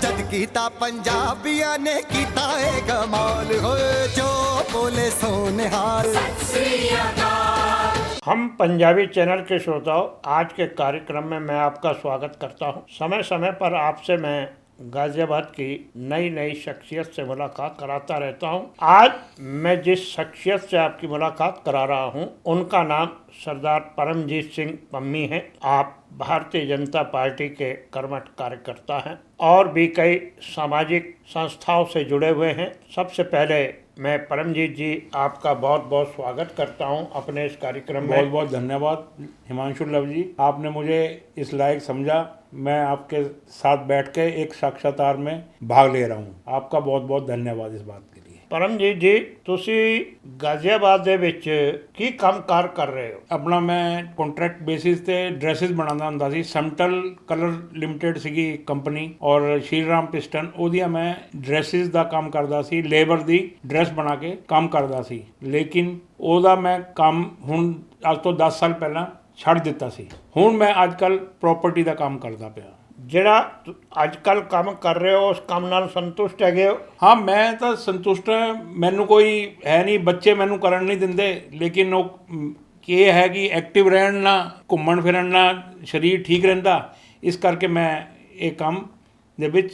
जद कीता पंजाबियां ने कीता है कमाल हो जो बोले सोनिहाल। हम पंजाबी चैनल के श्रोताओं, आज के कार्यक्रम में मैं आपका स्वागत करता हूं। समय समय पर आपसे मैं गाजियाबाद की नई नई शख्सियत से मुलाकात कराता रहता हूं। आज मैं जिस शख्सियत से आपकी मुलाकात करा रहा हूं, उनका नाम सरदार परमजीत सिंह पम्मी है। आप भारतीय जनता पार्टी के कर्मठ कार्यकर्ता हैं और भी कई सामाजिक संस्थाओं से जुड़े हुए हैं। सबसे पहले मैं परमजीत जी आपका बहुत बहुत स्वागत करता हूं अपने इस कार्यक्रम में। बहुत बहुत धन्यवाद हिमांशु लव जी, आपने मुझे इस लायक समझा। मैं आपके साथ बैठ के एक साक्षात्कार में भाग ले रहा हूँ। आपका बहुत बहुत धन्यवाद इस बात के लिए। परमजीत जी, ਤੁਸੀਂ ਗਾਜ਼ੀਆਬਾਦ ਦੇ ਵਿੱਚ ਕੀ ਕੰਮਕਾਰ ਕਰ ਰਹੇ ਹੋ? ਆਪਣਾ ਮੈਂ ਕੰਟਰੈਕਟ ਬੇਸਿਸ ਤੇ ਡਰੈਸਿਸ ਬਣਾਉਂਦਾ ਹੁੰਦਾ ਸੀ। ਸਮਟਲ ਕਲਰ ਲਿਮਟਿਡ ਸੀਗੀ ਕੰਪਨੀ ਔਰ ਸ਼੍ਰੀ ਰਾਮ ਪਿਸਟਨ, ਉਹਦੀਆਂ ਮੈਂ ਡਰੈਸਿਸ ਦਾ ਕੰਮ ਕਰਦਾ ਸੀ। ਲੇਬਰ ਦੀ ਡਰੈਸ ਬਣਾ ਕੇ ਕੰਮ ਕਰਦਾ ਸੀ, ਲੇਕਿਨ ਉਹਦਾ ਮੈਂ ਕੰਮ ਹੁਣ ਅੱਜ ਤੋਂ 10 ਸਾਲ ਪਹਿਲਾਂ ਛੱਡ ਦਿੱਤਾ ਸੀ। ਹੁਣ ਮੈਂ ਅੱਜ ਕੱਲ੍ਹ ਪ੍ਰਾਪਰਟੀ ਦਾ ਕੰਮ ਕਰਦਾ ਪਿਆ। ਜਿਹੜਾ ਅੱਜ ਕੱਲ੍ਹ ਕੰਮ ਕਰ ਰਹੇ ਹੋ, ਉਸ ਕੰਮ ਨਾਲ ਸੰਤੁਸ਼ਟ ਹੈਗੇ ਹੋ? ਹਾਂ, ਮੈਂ ਤਾਂ ਸੰਤੁਸ਼ਟ ਹਾਂ। ਮੈਨੂੰ ਕੋਈ ਹੈ ਨਹੀਂ, ਬੱਚੇ ਮੈਨੂੰ ਕਰਨ ਨਹੀਂ ਦਿੰਦੇ, ਲੇਕਿਨ ਉਹ ਇਹ ਹੈ ਕਿ ਐਕਟਿਵ ਰਹਿਣ ਨਾਲ, ਘੁੰਮਣ ਫਿਰਨ ਨਾਲ ਸਰੀਰ ਠੀਕ ਰਹਿੰਦਾ। ਇਸ ਕਰਕੇ ਮੈਂ ਇਹ ਕੰਮ ਦੇ ਵਿੱਚ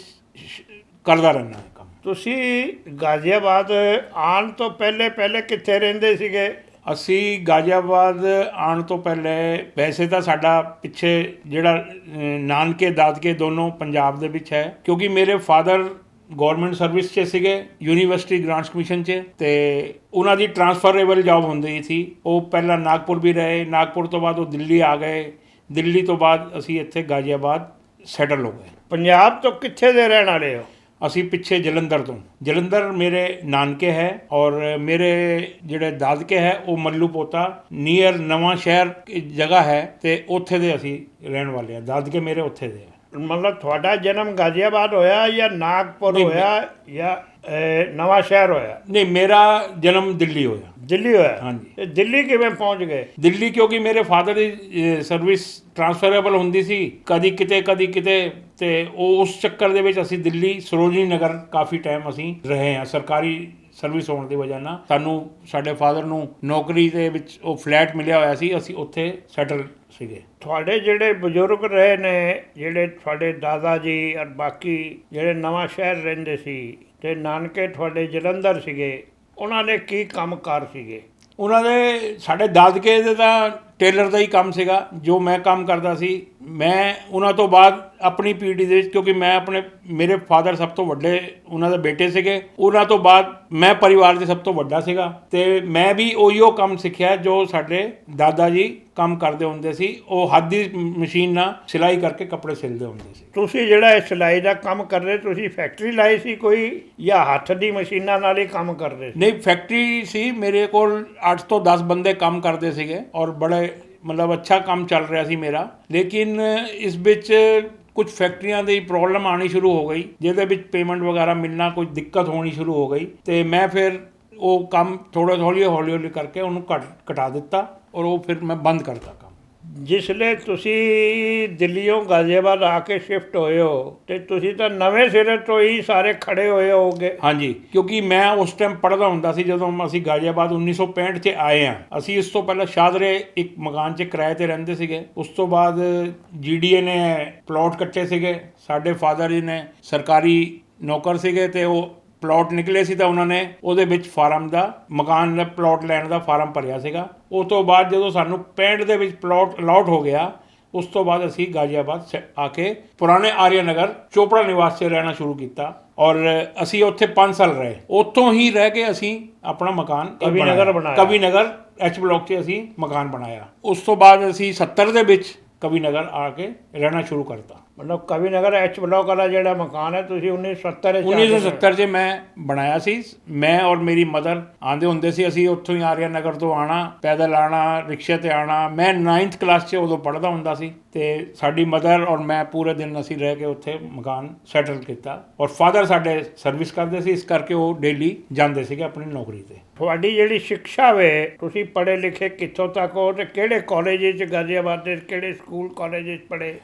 ਕਰਦਾ ਰਹਿੰਦਾ ਇਹ ਕੰਮ। ਤੁਸੀਂ ਗਾਜ਼ੀਆਬਾਦ ਆਉਣ ਤੋਂ ਪਹਿਲੇ ਕਿੱਥੇ ਰਹਿੰਦੇ ਸੀਗੇ? ਅਸੀਂ ਗਾਜ਼ੀਆਬਾਦ ਆਉਣ ਤੋਂ ਪਹਿਲੇ, ਵੈਸੇ ਤਾਂ ਸਾਡਾ ਪਿੱਛੇ ਜਿਹੜਾ ਨਾਨਕੇ ਦਾਦਕੇ ਦੋਨੋਂ ਪੰਜਾਬ ਦੇ ਵਿੱਚ ਹੈ, ਕਿਉਂਕਿ ਮੇਰੇ ਫਾਦਰ ਗੌਰਮੈਂਟ ਸਰਵਿਸ 'ਚ ਸੀਗੇ, ਯੂਨੀਵਰਸਿਟੀ ਗ੍ਰਾਂਟਸ ਕਮਿਸ਼ਨ 'ਚ, ਅਤੇ ਉਹਨਾਂ ਦੀ ਟਰਾਂਸਫਰੇਬਲ ਜੌਬ ਹੁੰਦੀ ਸੀ। ਉਹ ਪਹਿਲਾਂ ਨਾਗਪੁਰ ਵੀ ਰਹੇ, ਨਾਗਪੁਰ ਤੋਂ ਬਾਅਦ ਉਹ ਦਿੱਲੀ ਆ ਗਏ, ਦਿੱਲੀ ਤੋਂ ਬਾਅਦ ਅਸੀਂ ਇੱਥੇ ਗਾਜ਼ੀਆਬਾਦ ਸੈਟਲ ਹੋ ਗਏ। ਪੰਜਾਬ ਤੋਂ ਕਿੱਥੇ ਦੇ ਰਹਿਣ ਵਾਲੇ ਹੋ? ਅਸੀਂ ਪਿੱਛੇ ਜਲੰਧਰ ਤੋਂ। ਜਲੰਧਰ ਮੇਰੇ ਨਾਨਕੇ ਹੈ ਔਰ ਮੇਰੇ ਜਿਹੜੇ ਦਾਦਕੇ ਹੈ ਉਹ ਮੱਲੂ ਪੋਤਾ ਨੀਅਰ ਨਵਾਂ ਸ਼ਹਿਰ ਜਗ੍ਹਾ ਹੈ, ਅਤੇ ਉੱਥੇ ਦੇ ਅਸੀਂ ਰਹਿਣ ਵਾਲੇ ਹਾਂ। ਦਾਦਕੇ ਮੇਰੇ ਉੱਥੇ ਦੇ ਹੈ। ਮਤਲਬ ਤੁਹਾਡਾ ਜਨਮ ਗਾਜ਼ੀਆਬਾਦ ਹੋਇਆ ਜਾਂ ਨਾਗਪੁਰ ਹੋਇਆ ਜਾਂ ਨਵਾਂ ਸ਼ਹਿਰ ਹੋਇਆ? ਨਹੀਂ, ਮੇਰਾ ਜਨਮ ਦਿੱਲੀ ਹੋਇਆ। ਦਿੱਲੀ ਹੋਇਆ? ਹਾਂਜੀ। ਤੇ ਦਿੱਲੀ ਕਿਵੇਂ ਪਹੁੰਚ ਗਏ? ਦਿੱਲੀ ਕਿਉਂਕਿ ਮੇਰੇ ਫਾਦਰ ਦੀ ਸਰਵਿਸ ਟਰਾਂਸਫਰੇਬਲ ਹੁੰਦੀ ਸੀ, ਕਦੀ ਕਿਤੇ ਕਦੀ ਕਿਤੇ, ਅਤੇ ਉਹ ਉਸ ਚੱਕਰ ਦੇ ਵਿੱਚ ਅਸੀਂ ਦਿੱਲੀ ਸਰੋਜਨੀ ਨਗਰ ਕਾਫੀ ਟਾਈਮ ਅਸੀਂ ਰਹੇ ਹਾਂ। ਸਰਕਾਰੀ ਸਰਵਿਸ ਹੋਣ ਦੀ ਵਜ੍ਹਾ ਨਾਲ ਸਾਨੂੰ, ਸਾਡੇ ਫਾਦਰ ਨੂੰ ਨੌਕਰੀ ਦੇ ਵਿੱਚ ਉਹ ਫਲੈਟ ਮਿਲਿਆ ਹੋਇਆ ਸੀ, ਅਸੀਂ ਉੱਥੇ ਸੈਟਲ ਸੀਗੇ। ਤੁਹਾਡੇ ਜਿਹੜੇ ਬਜ਼ੁਰਗ ਰਹੇ ਨੇ, ਜਿਹੜੇ ਤੁਹਾਡੇ ਦਾਦਾ ਜੀ ਔਰ ਬਾਕੀ ਜਿਹੜੇ ਨਵਾਂ ਸ਼ਹਿਰ ਰਹਿੰਦੇ ਸੀ ਅਤੇ ਨਾਨਕੇ ਤੁਹਾਡੇ ਜਲੰਧਰ ਸੀਗੇ, ਉਹਨਾਂ ਦੇ ਕੀ ਕੰਮਕਾਰ ਸੀਗੇ? ਉਹਨਾਂ ਦੇ, ਸਾਡੇ ਦਾਦਕੇ ਦੇ ਤਾਂ ਟੇਲਰ ਦਾ ਹੀ ਕੰਮ ਸੀਗਾ ਜੋ ਮੈਂ ਕੰਮ ਕਰਦਾ ਸੀ। ਮੈਂ ਉਹਨਾਂ ਤੋਂ ਬਾਅਦ ਆਪਣੀ ਪੀੜ੍ਹੀ ਦੇ ਵਿੱਚ, ਕਿਉਂਕਿ ਮੈਂ ਮੇਰੇ ਫਾਦਰ ਸਭ ਤੋਂ ਵੱਡੇ ਉਹਨਾਂ ਦੇ ਬੇਟੇ ਸੀਗੇ, ਉਹਨਾਂ ਤੋਂ ਬਾਅਦ ਮੈਂ ਪਰਿਵਾਰ ਦੇ ਸਭ ਤੋਂ ਵੱਡਾ ਸੀਗਾ, ਅਤੇ ਮੈਂ ਵੀ ਉਹੀਓ ਕੰਮ ਸਿੱਖਿਆ ਜੋ ਸਾਡੇ ਦਾਦਾ ਜੀ ਕੰਮ ਕਰਦੇ ਹੁੰਦੇ ਸੀ। ਉਹ ਹੱਥ ਦੀ ਮਸ਼ੀਨ ਨਾਲ ਸਿਲਾਈ ਕਰਕੇ ਕੱਪੜੇ ਸਿਲਦੇ ਹੁੰਦੇ ਸੀ। ਤੁਸੀਂ ਜਿਹੜਾ ਇਹ ਸਿਲਾਈ ਦਾ ਕੰਮ ਕਰ ਰਹੇ, ਤੁਸੀਂ ਫੈਕਟਰੀ ਲਾਈ ਸੀ ਕੋਈ ਜਾਂ ਹੱਥ ਦੀ ਮਸ਼ੀਨਾਂ ਨਾਲ ਹੀ ਕੰਮ ਕਰਦੇ ਸੀ? ਨਹੀਂ, ਫੈਕਟਰੀ ਸੀ। ਮੇਰੇ ਕੋਲ 8 ਤੋਂ 10 ਬੰਦੇ ਕੰਮ ਕਰਦੇ ਸੀਗੇ ਔਰ ਬੜੇ ਮਤਲਬ ਅੱਛਾ ਕੰਮ ਚੱਲ ਰਿਹਾ ਸੀ ਮੇਰਾ। ਲੇਕਿਨ ਇਸ ਵਿੱਚ ਕੁਝ ਫੈਕਟਰੀਆਂ ਦੀ ਪ੍ਰੋਬਲਮ ਆਉਣੀ ਸ਼ੁਰੂ ਹੋ ਗਈ, ਜਿਹਦੇ ਵਿੱਚ ਪੇਮੈਂਟ ਵਗੈਰਾ ਮਿਲਣਾ ਕੁਝ ਦਿੱਕਤ ਹੋਣੀ ਸ਼ੁਰੂ ਹੋ ਗਈ, ਅਤੇ ਮੈਂ ਫਿਰ ਉਹ ਕੰਮ ਥੋੜ੍ਹਾ ਹੌਲੀ ਹੌਲੀ ਕਰਕੇ ਉਹਨੂੰ ਘਟਾ ਦਿੱਤਾ ਔਰ ਉਹ ਫਿਰ ਮੈਂ ਬੰਦ ਕਰਤਾ ਕੰਮ। ਜਿਸਲੇ ਤੁਸੀਂ ਦਿੱਲੀੋਂ ਗਾਜ਼ੀਆਬਾਦ ਆ ਕੇ ਸ਼ਿਫਟ ਹੋਏ ਹੋ ਅਤੇ ਤੁਸੀਂ ਤਾਂ ਨਵੇਂ ਸਿਰੇ ਤੋਂ ਹੀ ਸਾਰੇ ਖੜੇ ਹੋਏ ਹੋਗੇ। ਹਾਂਜੀ, ਕਿਉਂਕਿ ਮੈਂ ਉਸ ਟਾਈਮ ਪੜ੍ਹਦਾ ਹੁੰਦਾ ਸੀ ਜਦੋਂ ਅਸੀਂ ਗਾਜ਼ੀਆਬਾਦ 1965 'ਚ ਆਏ ਹਾਂ। ਅਸੀਂ ਇਸ ਤੋਂ ਪਹਿਲਾਂ ਸ਼ਾਦਰੇ ਇੱਕ ਮਕਾਨ 'ਚ ਕਿਰਾਏ 'ਤੇ ਰਹਿੰਦੇ ਸੀਗੇ। ਉਸ ਤੋਂ ਬਾਅਦ GDA ਨੇ ਪਲਾਟ ਕੱਟੇ ਸੀਗੇ। ਸਾਡੇ ਫਾਦਰ ਜੀ ਨੇ ਸਰਕਾਰੀ ਨੌਕਰ ਸੀਗੇ, ਅਤੇ ਉਹ ਪਲਾਟ ਨਿਕਲੇ ਸੀ ਤਾਂ ਉਹਨਾਂ ਨੇ ਉਹਦੇ ਵਿੱਚ ਫਾਰਮ ਦਾ, ਮਕਾਨ ਦਾ ਪਲਾਟ ਲੈਣ ਦਾ ਫਾਰਮ ਭਰਿਆ ਸੀਗਾ। ਉਸ ਤੋਂ ਬਾਅਦ ਜਦੋਂ ਸਾਨੂੰ 65 ਦੇ ਵਿੱਚ ਪਲਾਟ ਅਲਾਟ ਹੋ ਗਿਆ, ਉਸ ਤੋਂ ਬਾਅਦ ਅਸੀਂ ਗਾਜ਼ੀਆਬਾਦ ਆ ਕੇ ਪੁਰਾਣੇ ਆਰੀਆ ਨਗਰ ਚੋਪੜਾ ਨਿਵਾਸ 'ਚ ਰਹਿਣਾ ਸ਼ੁਰੂ ਕੀਤਾ ਔਰ ਅਸੀਂ ਉੱਥੇ 5 ਸਾਲ ਰਹੇ। ਉੱਥੋਂ ਹੀ ਰਹਿ ਕੇ ਅਸੀਂ ਆਪਣਾ ਮਕਾਨ ਕਵੀ ਨਗਰ H ਬਲਾਕ 'ਚ ਅਸੀਂ ਮਕਾਨ ਬਣਾਇਆ। ਉਸ ਤੋਂ ਬਾਅਦ ਅਸੀਂ 70 ਦੇ ਵਿੱਚ ਕਵੀ ਨਗਰ ਆ ਕੇ ਰਹਿਣਾ ਸ਼ੁਰੂ ਕਰਤਾ। ਮਤਲਬ ਕਵੀ ਨਗਰ H ਬਲਾਕ ਵਾਲਾ ਜਿਹੜਾ ਮਕਾਨ ਹੈ ਤੁਸੀਂ 1970 'ਚ ਮੈਂ ਬਣਾਇਆ ਸੀ। ਮੈਂ ਔਰ ਮੇਰੀ ਮਦਰ ਆਉਂਦੇ ਹੁੰਦੇ ਸੀ, ਅਸੀਂ ਉੱਥੋਂ ਹੀ ਆਰੀਆ ਨਗਰ ਤੋਂ ਆਉਣਾ, ਪੈਦਲ ਆਉਣਾ, ਰਿਕਸ਼ੇ 'ਤੇ ਆਉਣਾ। ਮੈਂ 9th ਕਲਾਸ 'ਚ ਉਦੋਂ ਪੜ੍ਹਦਾ ਹੁੰਦਾ ਸੀ, ਅਤੇ ਸਾਡੀ ਮਦਰ ਔਰ ਮੈਂ ਪੂਰੇ ਦਿਨ ਅਸੀਂ ਰਹਿ ਕੇ ਉੱਥੇ ਮਕਾਨ ਸੈਟਲ ਕੀਤਾ। ਔਰ ਫਾਦਰ ਸਾਡੇ ਸਰਵਿਸ ਕਰਦੇ ਸੀ, ਇਸ ਕਰਕੇ ਉਹ ਡੇਲੀ ਜਾਂਦੇ ਸੀਗੇ ਆਪਣੀ ਨੌਕਰੀ 'ਤੇ। ਤੁਹਾਡੀ ਜਿਹੜੀ ਸਿੱਖਿਆ ਵੇ, ਤੁਸੀਂ ਪੜ੍ਹੇ ਲਿਖੇ ਕਿੱਥੋਂ ਤੱਕ ਹੋ ਅਤੇ ਕਿਹੜੇ ਕਾਲਜ 'ਚ ਗਾਜ਼ੀਆਬਾਦ ਦੇ ਕਿਹੜੇ ਸਕੂਲ ਕਾਲਜ 'ਚ ਪੜ੍ਹੇ?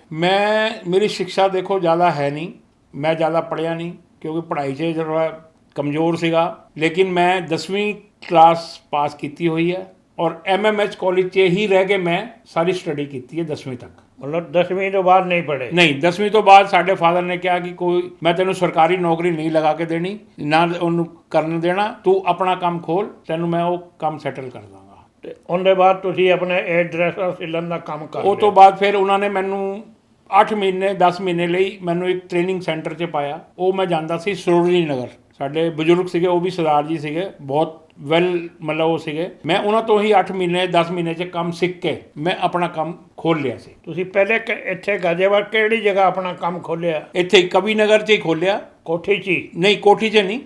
ਮੇਰੀ ਸਿੱਖਿਆ ਦੇਖੋ ਜ਼ਿਆਦਾ ਹੈ ਨਹੀਂ, ਮੈਂ ਜ਼ਿਆਦਾ ਪੜ੍ਹਿਆ ਨਹੀਂ ਕਿਉਂਕਿ ਪੜ੍ਹਾਈ 'ਚ ਜਿਹੜਾ ਕਮਜ਼ੋਰ ਸੀਗਾ, ਲੇਕਿਨ ਮੈਂ 10ਵੀਂ ਕਲਾਸ ਪਾਸ ਕੀਤੀ ਹੋਈ ਹੈ ਔਰ MMH ਕਾਲਜ 'ਚ ਹੀ ਰਹਿ ਕੇ ਮੈਂ ਸਾਰੀ ਸਟੱਡੀ ਕੀਤੀ ਹੈ 10ਵੀਂ ਤੱਕ। ਮਤਲਬ 10ਵੀਂ ਤੋਂ ਬਾਅਦ ਨਹੀਂ ਪੜ੍ਹੇ? ਨਹੀਂ, 10ਵੀਂ ਤੋਂ ਬਾਅਦ ਸਾਡੇ ਫਾਦਰ ਨੇ ਕਿਹਾ ਕਿ ਕੋਈ ਮੈਂ ਤੈਨੂੰ ਸਰਕਾਰੀ ਨੌਕਰੀ ਨਹੀਂ ਲਗਾ ਕੇ ਦੇਣੀ, ਨਾ ਉਹਨੂੰ ਕਰਨ ਦੇਣਾ, ਤੂੰ ਆਪਣਾ ਕੰਮ ਖੋਲ, ਤੈਨੂੰ ਮੈਂ ਉਹ ਕੰਮ ਸੈਟਲ ਕਰ ਦਾਂਗਾ। ਤੇ ਉਹਦੇ ਬਾਅਦ ਤੁਸੀਂ ਆਪਣੇ ਇਹ ਡਰੈਸਾਂ ਸਿਲਣ ਦਾ ਕੰਮ ਕਰ ਉਹ ਤੋਂ ਬਾਅਦ ਫਿਰ ਉਹਨਾਂ ਨੇ ਮੈਨੂੰ 8 ਮਹੀਨੇ 10 ਮਹੀਨੇ ਲਈ ਮੈਨੂੰ ਇੱਕ ਟ੍ਰੇਨਿੰਗ ਸੈਂਟਰ 'ਚ ਪਾਇਆ। ਉਹ ਮੈਂ ਜਾਂਦਾ ਸੀ ਸਰੋਜਨੀ ਨਗਰ। ਸਾਡੇ ਬਜ਼ੁਰਗ ਸੀਗੇ, ਉਹ ਵੀ ਸਰਦਾਰ ਜੀ ਸੀਗੇ, ਬਹੁਤ ਵੈਲ ਮਤਲਬ ਉਹ ਸੀਗੇ। ਮੈਂ ਉਹਨਾਂ ਤੋਂ ਹੀ 8 ਮਹੀਨੇ 10 ਮਹੀਨੇ 'ਚ ਕੰਮ ਸਿੱਖ ਕੇ ਮੈਂ ਆਪਣਾ ਕੰਮ ਖੋਲ੍ਹ ਲਿਆ ਸੀ। ਤੁਸੀਂ ਪਹਿਲੇ ਇੱਥੇ ਗਾਜ਼ੀਆਬਾਦ ਕਿਹੜੀ ਜਗ੍ਹਾ ਆਪਣਾ ਕੰਮ ਖੋਲ੍ਹਿਆ? ਇੱਥੇ ਕਵੀ ਨਗਰ 'ਚ ਹੀ ਖੋਲ੍ਹਿਆ। ਕੋਠੀ 'ਚ ਹੀ? ਨਹੀਂ, ਕੋਠੀ 'ਚ ਨਹੀਂ,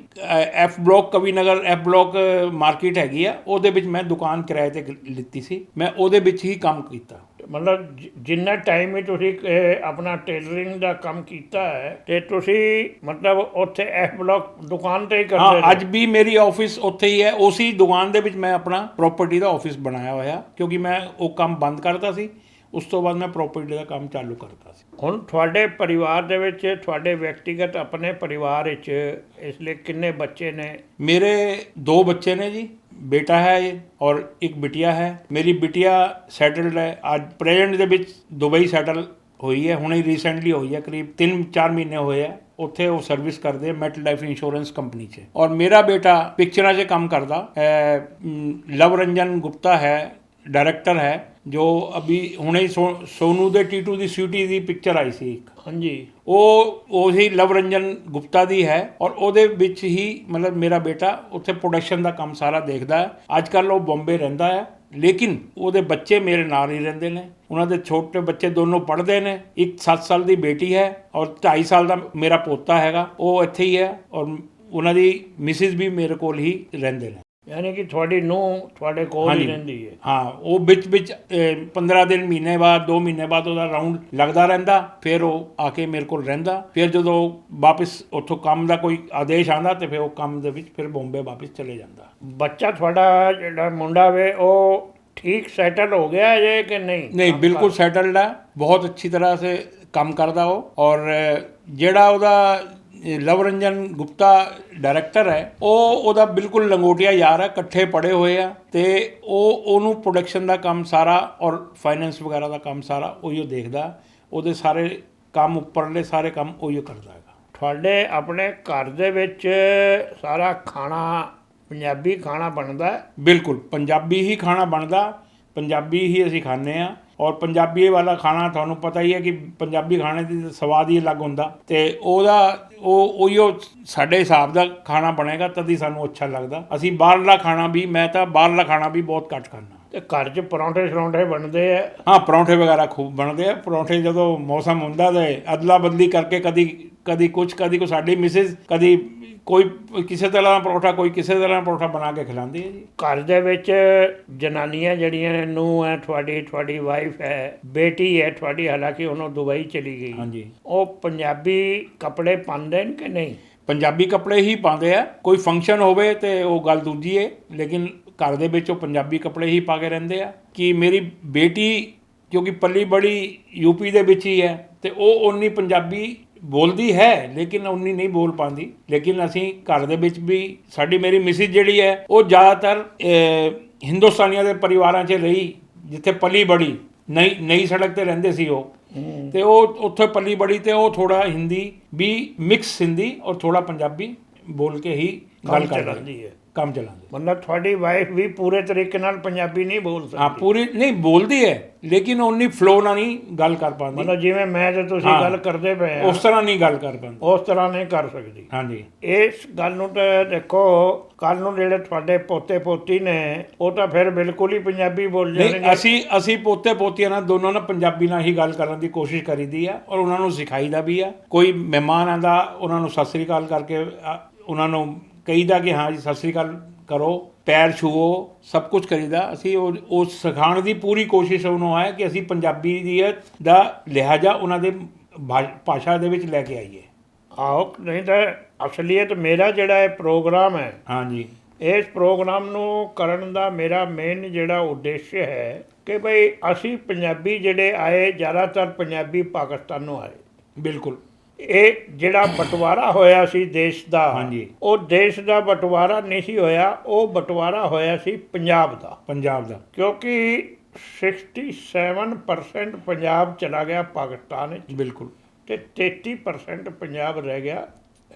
F ਬਲੋਕ ਕਵੀ ਨਗਰ F ਬਲੋਕ ਮਾਰਕੀਟ ਹੈਗੀ ਆ, ਉਹਦੇ ਵਿੱਚ ਮੈਂ ਦੁਕਾਨ ਕਿਰਾਏ ਤੇ ਲਿੱਤੀ ਸੀ। ਮੈਂ ਉਹਦੇ ਵਿੱਚ ਹੀ ਕੰਮ ਕੀਤਾ। ਮਤਲਬ ਜਿੰਨਾ ਟਾਈਮ ਹੀ ਤੁਸੀਂ ਆਪਣਾ ਟੇਲਰਿੰਗ ਦਾ ਕੰਮ ਕੀਤਾ ਹੈ ਤੇ ਤੁਸੀਂ ਮਤਲਬ ਉੱਥੇ F ਬਲੋਕ ਦੁਕਾਨ ਤੇ ਹੀ ਕਰਦੇ? ਹਾਂ, ਅੱਜ ਵੀ ਮੇਰੀ ਆਫਿਸ ਉੱਥੇ ਹੀ ਹੈ। ਉਸੇ ਦੁਕਾਨ ਦੇ ਵਿੱਚ ਮੈਂ ਆਪਣਾ ਪ੍ਰਾਪਰਟੀ ਦਾ ਆਫਿਸ ਬਣਾਇਆ ਹੋਇਆ, ਕਿਉਂਕਿ ਮੈਂ ਉਹ ਕੰਮ ਬੰਦ ਕਰਤਾ ਸੀ। ਉਸ ਤੋਂ ਬਾਅਦ ਮੈਂ ਪ੍ਰਾਪਰਟੀ ਦਾ ਕੰਮ ਚਾਲੂ ਕਰਤਾ ਸੀ। ਹੁਣ ਤੁਹਾਡੇ ਪਰਿਵਾਰ ਦੇ ਵਿੱਚ, ਤੁਹਾਡੇ ਵਿਅਕਤੀਗਤ ਆਪਣੇ ਪਰਿਵਾਰ ਵਿੱਚ ਇਸ ਲਈ ਕਿੰਨੇ ਬੱਚੇ ਨੇ? ਮੇਰੇ 2 ਬੱਚੇ ਨੇ ਜੀ, बेटा है और एक बिटिया है। मेरी बिटिया सैटल्ड है, आज प्रेजेंट ਦੇ ਵਿੱਚ ਦੁਬਈ ਸੈਟਲ ਹੋਈ ਹੈ, ਹੁਣੇ ਰੀਸੈਂਟਲੀ ਹੋਈ ਹੈ, ਕਰੀਬ 3-4 ਮਹੀਨੇ ਹੋਏ ਆ। ਉੱਥੇ ਉਹ ਸਰਵਿਸ ਕਰਦੇ ਮੈਟ ਲਾਈਫ ਇੰਸ਼ੋਰੈਂਸ ਕੰਪਨੀ 'ਚ। ਔਰ ਮੇਰਾ ਬੇਟਾ ਪਿਕਚਰਾਂ 'ਚ ਕੰਮ ਕਰਦਾ ਹੈ। ਲਵ ਰੰਜਨ ਗੁਪਤਾ ਹੈ, डायरेक्टर है, जो अभी हुणे सोनू दे टीटू दी स्वीटी दी पिक्चर आई सी एक। ਹਾਂਜੀ, ਉਹ ਹੀ ਲਵ ਰੰਜਨ ਗੁਪਤਾ ਦੀ ਹੈ ਔਰ ਉਹਦੇ ਵਿੱਚ ਹੀ ਮਤਲਬ ਮੇਰਾ ਬੇਟਾ ਉੱਥੇ ਪ੍ਰੋਡਕਸ਼ਨ ਦਾ ਕੰਮ ਸਾਰਾ ਦੇਖਦਾ ਹੈ। ਅੱਜ ਕੱਲ੍ਹ ਉਹ ਬੰਬੇ ਰਹਿੰਦਾ ਹੈ, ਲੇਕਿਨ ਉਹਦੇ ਬੱਚੇ ਮੇਰੇ ਨਾਲ ਹੀ ਰਹਿੰਦੇ ਨੇ। ਉਹਨਾਂ ਦੇ ਛੋਟੇ ਬੱਚੇ ਦੋਨੋਂ ਪੜ੍ਹਦੇ ਨੇ। ਇੱਕ 7 ਸਾਲ ਦੀ ਬੇਟੀ ਹੈ ਔਰ 2.5 ਸਾਲ ਦਾ ਮੇਰਾ ਪੋਤਾ ਹੈਗਾ, ਉਹ ਇੱਥੇ ਹੀ ਹੈ। ਔਰ ਉਹਨਾਂ ਦੀ ਮਿਸਿਸ ਵੀ ਮੇਰੇ ਕੋਲ ਹੀ ਰਹਿੰਦੇ ਨੇ। ਯਾਨੀ ਕਿ ਤੁਹਾਡੀ ਨੂੰਹ ਤੁਹਾਡੇ ਕੋਲ ਹੀ ਰਹਿੰਦੀ ਹੈ? ਹਾਂ, ਉਹ ਵਿੱਚ 15 ਦਿਨ, ਮਹੀਨੇ ਬਾਅਦ, 2 ਮਹੀਨੇ ਬਾਅਦ ਉਹਦਾ ਰਾਊਂਡ ਲੱਗਦਾ ਰਹਿੰਦਾ। ਫਿਰ ਉਹ ਆ ਕੇ ਮੇਰੇ ਕੋਲ ਰਹਿੰਦਾ। ਫਿਰ ਜਦੋਂ ਵਾਪਸ ਉੱਥੋਂ ਕੰਮ ਦਾ ਕੋਈ ਆਦੇਸ਼ ਆਉਂਦਾ ਤੇ ਫਿਰ ਉਹ ਕੰਮ ਦੇ ਵਿੱਚ ਫਿਰ ਬੰਬੇ ਵਾਪਸ ਚਲੇ ਜਾਂਦਾ। ਬੱਚਾ ਤੁਹਾਡਾ ਜਿਹੜਾ ਮੁੰਡਾ ਵੇ ਉਹ ਠੀਕ ਸੈਟਲ ਹੋ ਗਿਆ ਹੈ ਕਿ ਨਹੀਂ? ਨਹੀਂ, ਬਿਲकुल ਸੈਟਲਡ ਹੈ, ਬਹੁਤ ਅੱਛੀ ਤਰ੍ਹਾਂ ਸੇ ਕੰਮ ਕਰਦਾ ਉਹ। ਔਰ ਜਿਹੜਾ ਉਹਦਾ ਲਵ ਰੰਜਨ ਗੁਪਤਾ ਡਾਇਰੈਕਟਰ ਹੈ, ਉਹਦਾ ਬਿਲਕੁਲ ਲੰਗੋਟੀਆ ਯਾਰ ਹੈ, ਇਕੱਠੇ ਪੜ੍ਹੇ ਹੋਏ ਆ। ਤੇ ਉਹਨੂੰ ਪ੍ਰੋਡਕਸ਼ਨ ਦਾ ਕੰਮ ਸਾਰਾ ਔਰ ਫਾਈਨੈਂਸ ਵਗੈਰਾ ਦਾ ਕੰਮ ਸਾਰਾ ਉਹੀਓ ਦੇਖਦਾ। ਉਹਦੇ ਸਾਰੇ ਕੰਮ ਉੱਪਰਲੇ ਸਾਰੇ ਕੰਮ ਉਹੀਓ ਕਰਦਾ ਹੈਗਾ। ਤੁਹਾਡੇ ਆਪਣੇ ਘਰ ਦੇ ਵਿੱਚ ਸਾਰਾ ਖਾਣਾ ਪੰਜਾਬੀ ਖਾਣਾ ਬਣਦਾ? ਬਿਲਕੁਲ ਪੰਜਾਬੀ ਹੀ ਖਾਣਾ ਬਣਦਾ, ਪੰਜਾਬੀ ਹੀ ਅਸੀਂ ਖਾਂਦੇ ਹਾਂ। ਔਰ ਪੰਜਾਬੀ ਵਾਲਾ ਖਾਣਾ ਤੁਹਾਨੂੰ ਪਤਾ ਹੀ ਹੈ ਕਿ ਪੰਜਾਬੀ ਖਾਣੇ ਦੀ ਸਵਾਦ ਹੀ ਅਲੱਗ ਹੁੰਦਾ। ਤੇ ਉਹੀਓ ਸਾਡੇ ਹਿਸਾਬ ਦਾ ਖਾਣਾ ਬਣੇਗਾ ਤਦ ਹੀ ਸਾਨੂੰ ਅੱਛਾ ਲੱਗਦਾ। ਅਸੀਂ ਬਾਹਰਲਾ ਖਾਣਾ ਵੀ, ਮੈਂ ਤਾਂ ਬਾਹਰਲਾ ਖਾਣਾ ਵੀ ਬਹੁਤ ਘੱਟ ਖਾਂਦਾ। ਤੇ ਘਰ 'ਚ ਪਰੌਂਠੇ ਸ਼ਰੌਂਠੇ ਬਣਦੇ ਆ? ਹਾਂ, ਪਰੌਂਠੇ ਵਗੈਰਾ ਖੂਬ ਬਣਦੇ ਆ। ਪਰੌਂਠੇ ਜਦੋਂ ਮੌਸਮ ਹੁੰਦਾ ਤੇ ਅਦਲਾ ਬਦਲੀ ਕਰਕੇ ਕਦੀ ਕੁਛ ਸਾਡੀ ਮਿਸਿਸ ਕਦੀ ਕੋਈ ਕਿਸੇ ਤਰ੍ਹਾਂ ਦਾ ਪਰੌਂਠਾ, ਕੋਈ ਕਿਸੇ ਤਰ੍ਹਾਂ ਦਾ ਪਰੌਂਠਾ ਬਣਾ ਕੇ ਖਿਲਾਉਂਦੀ ਹੈ ਜੀ। ਘਰ ਦੇ ਵਿੱਚ ਜਨਾਨੀਆਂ ਜਿਹੜੀਆਂ ਨੇ, ਨੂੰਹ ਹੈ ਤੁਹਾਡੀ ਵਾਈਫ ਹੈ, ਬੇਟੀ ਹੈ ਤੁਹਾਡੀ, ਹਾਲਾਂਕਿ ਉਹਨੂੰ ਦੁਬਈ ਚਲੀ ਗਈ, ਹਾਂਜੀ, ਉਹ ਪੰਜਾਬੀ ਕੱਪੜੇ ਪਾਉਂਦੇ ਨੇ ਕਿ ਨਹੀਂ? ਪੰਜਾਬੀ ਕੱਪੜੇ ਹੀ ਪਾਉਂਦੇ ਆ। ਕੋਈ ਫੰਕਸ਼ਨ ਹੋਵੇ ਤੇ ਉਹ ਗੱਲ ਦੂਜੀ ਹੈ, ਲੇਕਿਨ ਘਰ ਦੇ ਵਿੱਚ ਉਹ ਪੰਜਾਬੀ ਕੱਪੜੇ ਹੀ ਪਾ ਕੇ ਰਹਿੰਦੇ ਆ। ਕਿ ਮੇਰੀ ਬੇਟੀ ਕਿਉਂਕਿ ਪੱਲੀ ਬੜੀ ਯੂਪੀ ਦੇ ਵਿੱਚ ਹੀ ਹੈ ਤੇ ਉਹ ਉਨੀ ਪੰਜਾਬੀ ਬੋਲਦੀ ਹੈ, ਲੇਕਿਨ ਉਨੀ ਨਹੀਂ ਬੋਲ ਪਾਉਂਦੀ। ਲੇਕਿਨ ਅਸੀਂ ਘਰ ਦੇ ਵਿੱਚ ਵੀ, ਮੇਰੀ ਮਿਸਿਸ ਜਿਹੜੀ ਹੈ ਉਹ ਜ਼ਿਆਦਾਤਰ ਹਿੰਦੁਸਤਾਨੀਆਂ ਦੇ ਪਰਿਵਾਰਾਂ 'ਚ ਰਹੀ, ਜਿੱਥੇ ਪਲੀ ਬੜੀ ਨਈ ਸੜਕ 'ਤੇ ਰਹਿੰਦੇ ਸੀ ਉਹ। ਤੇ ਉਹ ਉੱਥੇ ਪਲੀ ਬੜੀ ਤੇ ਉਹ ਥੋੜਾ ਹਿੰਦੀ ਵੀ ਮਿਕਸ ਹਿੰਦੀ ਔਰ ਥੋੜਾ ਪੰਜਾਬੀ ਬੋਲ ਕੇ ਹੀ ਗੱਲ ਕਰਦੀ ਹੈ, ਕੰਮ ਚਲਾਉਂਦੀ। ਮਤਲਬ ਤੁਹਾਡੀ ਵਾਈਫ ਵੀ ਪੂਰੇ ਤਰੀਕੇ ਨਾਲ ਪੰਜਾਬੀ ਨਹੀਂ ਬੋਲ ਸਕਦੀ? ਹਾਂ, ਪੂਰੀ ਨਹੀਂ ਬੋਲਦੀ ਹੈ, ਲੇਕਿਨ ਉਨੀ ਫਲੋ ਨਾਲ ਨਹੀਂ ਗੱਲ ਕਰ ਪਾਉਂਦੀ। ਮਤਲਬ ਜਿਵੇਂ ਮੈਂ ਤੇ ਤੁਸੀਂ ਗੱਲ ਕਰਦੇ ਪਏ ਆ ਉਸ ਤਰ੍ਹਾਂ ਨਹੀਂ ਗੱਲ ਕਰ ਪਾਉਂਦੀ, ਉਸ ਤਰ੍ਹਾਂ ਨਹੀਂ ਕਰ ਸਕਦੀ। ਹਾਂਜੀ, ਇਸ ਗੱਲ ਨੂੰ ਤਾਂ ਦੇਖੋ, ਕੱਲ ਨੂੰ ਜਿਹੜੇ ਤੁਹਾਡੇ ਪੋਤੇ ਪੋਤੀ ਨੇ ਉਹ ਤਾਂ ਫਿਰ ਬਿਲਕੁਲ ਹੀ ਪੰਜਾਬੀ ਬੋਲ ਜਾਣਗੇ। ਅਸੀਂ ਪੋਤੇ ਪੋਤੀਆਂ ਨਾਲ ਦੋਨੋਂ ਨਾਲ ਪੰਜਾਬੀ ਨਾਲ ਹੀ ਗੱਲ ਕਰਨ ਦੀ ਕੋਸ਼ਿਸ਼ ਕਰੀਦੀ ਆ ਔਰ ਉਹਨਾਂ ਨੂੰ ਸਿਖਾਈਦਾ ਵੀ ਆ। ਕੋਈ ਮਹਿਮਾਨ ਆਉਂਦਾ ਉਹਨਾਂ ਨੂੰ ਸਤਿ ਸ੍ਰੀ ਅਕਾਲ ਕਰਕੇ ਉਹਨਾਂ ਨੂੰ ਕਹੀਦਾ ਕਿ ਹਾਂ ਜੀ ਸਤਿ ਸ੍ਰੀ ਅਕਾਲ ਕਰੋ, ਪੈਰ ਛੂਓ, ਸਭ ਕੁਝ ਕਰੀਦਾ। ਅਸੀਂ ਉਹ ਸਿਖਾਉਣ ਦੀ ਪੂਰੀ ਕੋਸ਼ਿਸ਼ ਉਹਨੂੰ ਹੈ ਕਿ ਅਸੀਂ ਪੰਜਾਬੀਅਤ ਦਾ ਲਿਹਾਜ਼ਾ ਉਹਨਾਂ ਦੇ ਭਾਸ਼ਾ ਦੇ ਵਿੱਚ ਲੈ ਕੇ ਆਈਏ। ਆਹੋ, ਨਹੀਂ ਤਾਂ ਅਸਲੀਅਤ ਮੇਰਾ ਜਿਹੜਾ ਇਹ ਪ੍ਰੋਗਰਾਮ ਹੈ, ਹਾਂਜੀ, ਇਸ ਪ੍ਰੋਗਰਾਮ ਨੂੰ ਕਰਨ ਦਾ ਮੇਰਾ ਮੇਨ ਜਿਹੜਾ ਉਦੇਸ਼ ਹੈ ਕਿ ਭਈ ਅਸੀਂ ਪੰਜਾਬੀ ਜਿਹੜੇ ਆਏ, ਜ਼ਿਆਦਾਤਰ ਪੰਜਾਬੀ ਪਾਕਿਸਤਾਨੋਂ ਆਏ। ਬਿਲਕੁਲ। ਇਹ ਜਿਹੜਾ ਬਟਵਾਰਾ ਹੋਇਆ ਸੀ ਦੇਸ਼ ਦਾ, ਹਾਂਜੀ। ਉਹ ਦੇਸ਼ ਦਾ ਬਟਵਾਰਾ ਨਹੀਂ ਸੀ ਹੋਇਆ, ਉਹ ਬਟਵਾਰਾ ਹੋਇਆ ਸੀ ਪੰਜਾਬ ਦਾ। ਪੰਜਾਬ ਦਾ ਕਿਉਂਕਿ 67% ਪੰਜਾਬ ਚਲਾ ਗਿਆ ਪਾਕਿਸਤਾਨ ਵਿੱਚ ਬਿਲਕੁਲ ਤੇ 33% ਪੰਜਾਬ ਰਹਿ ਗਿਆ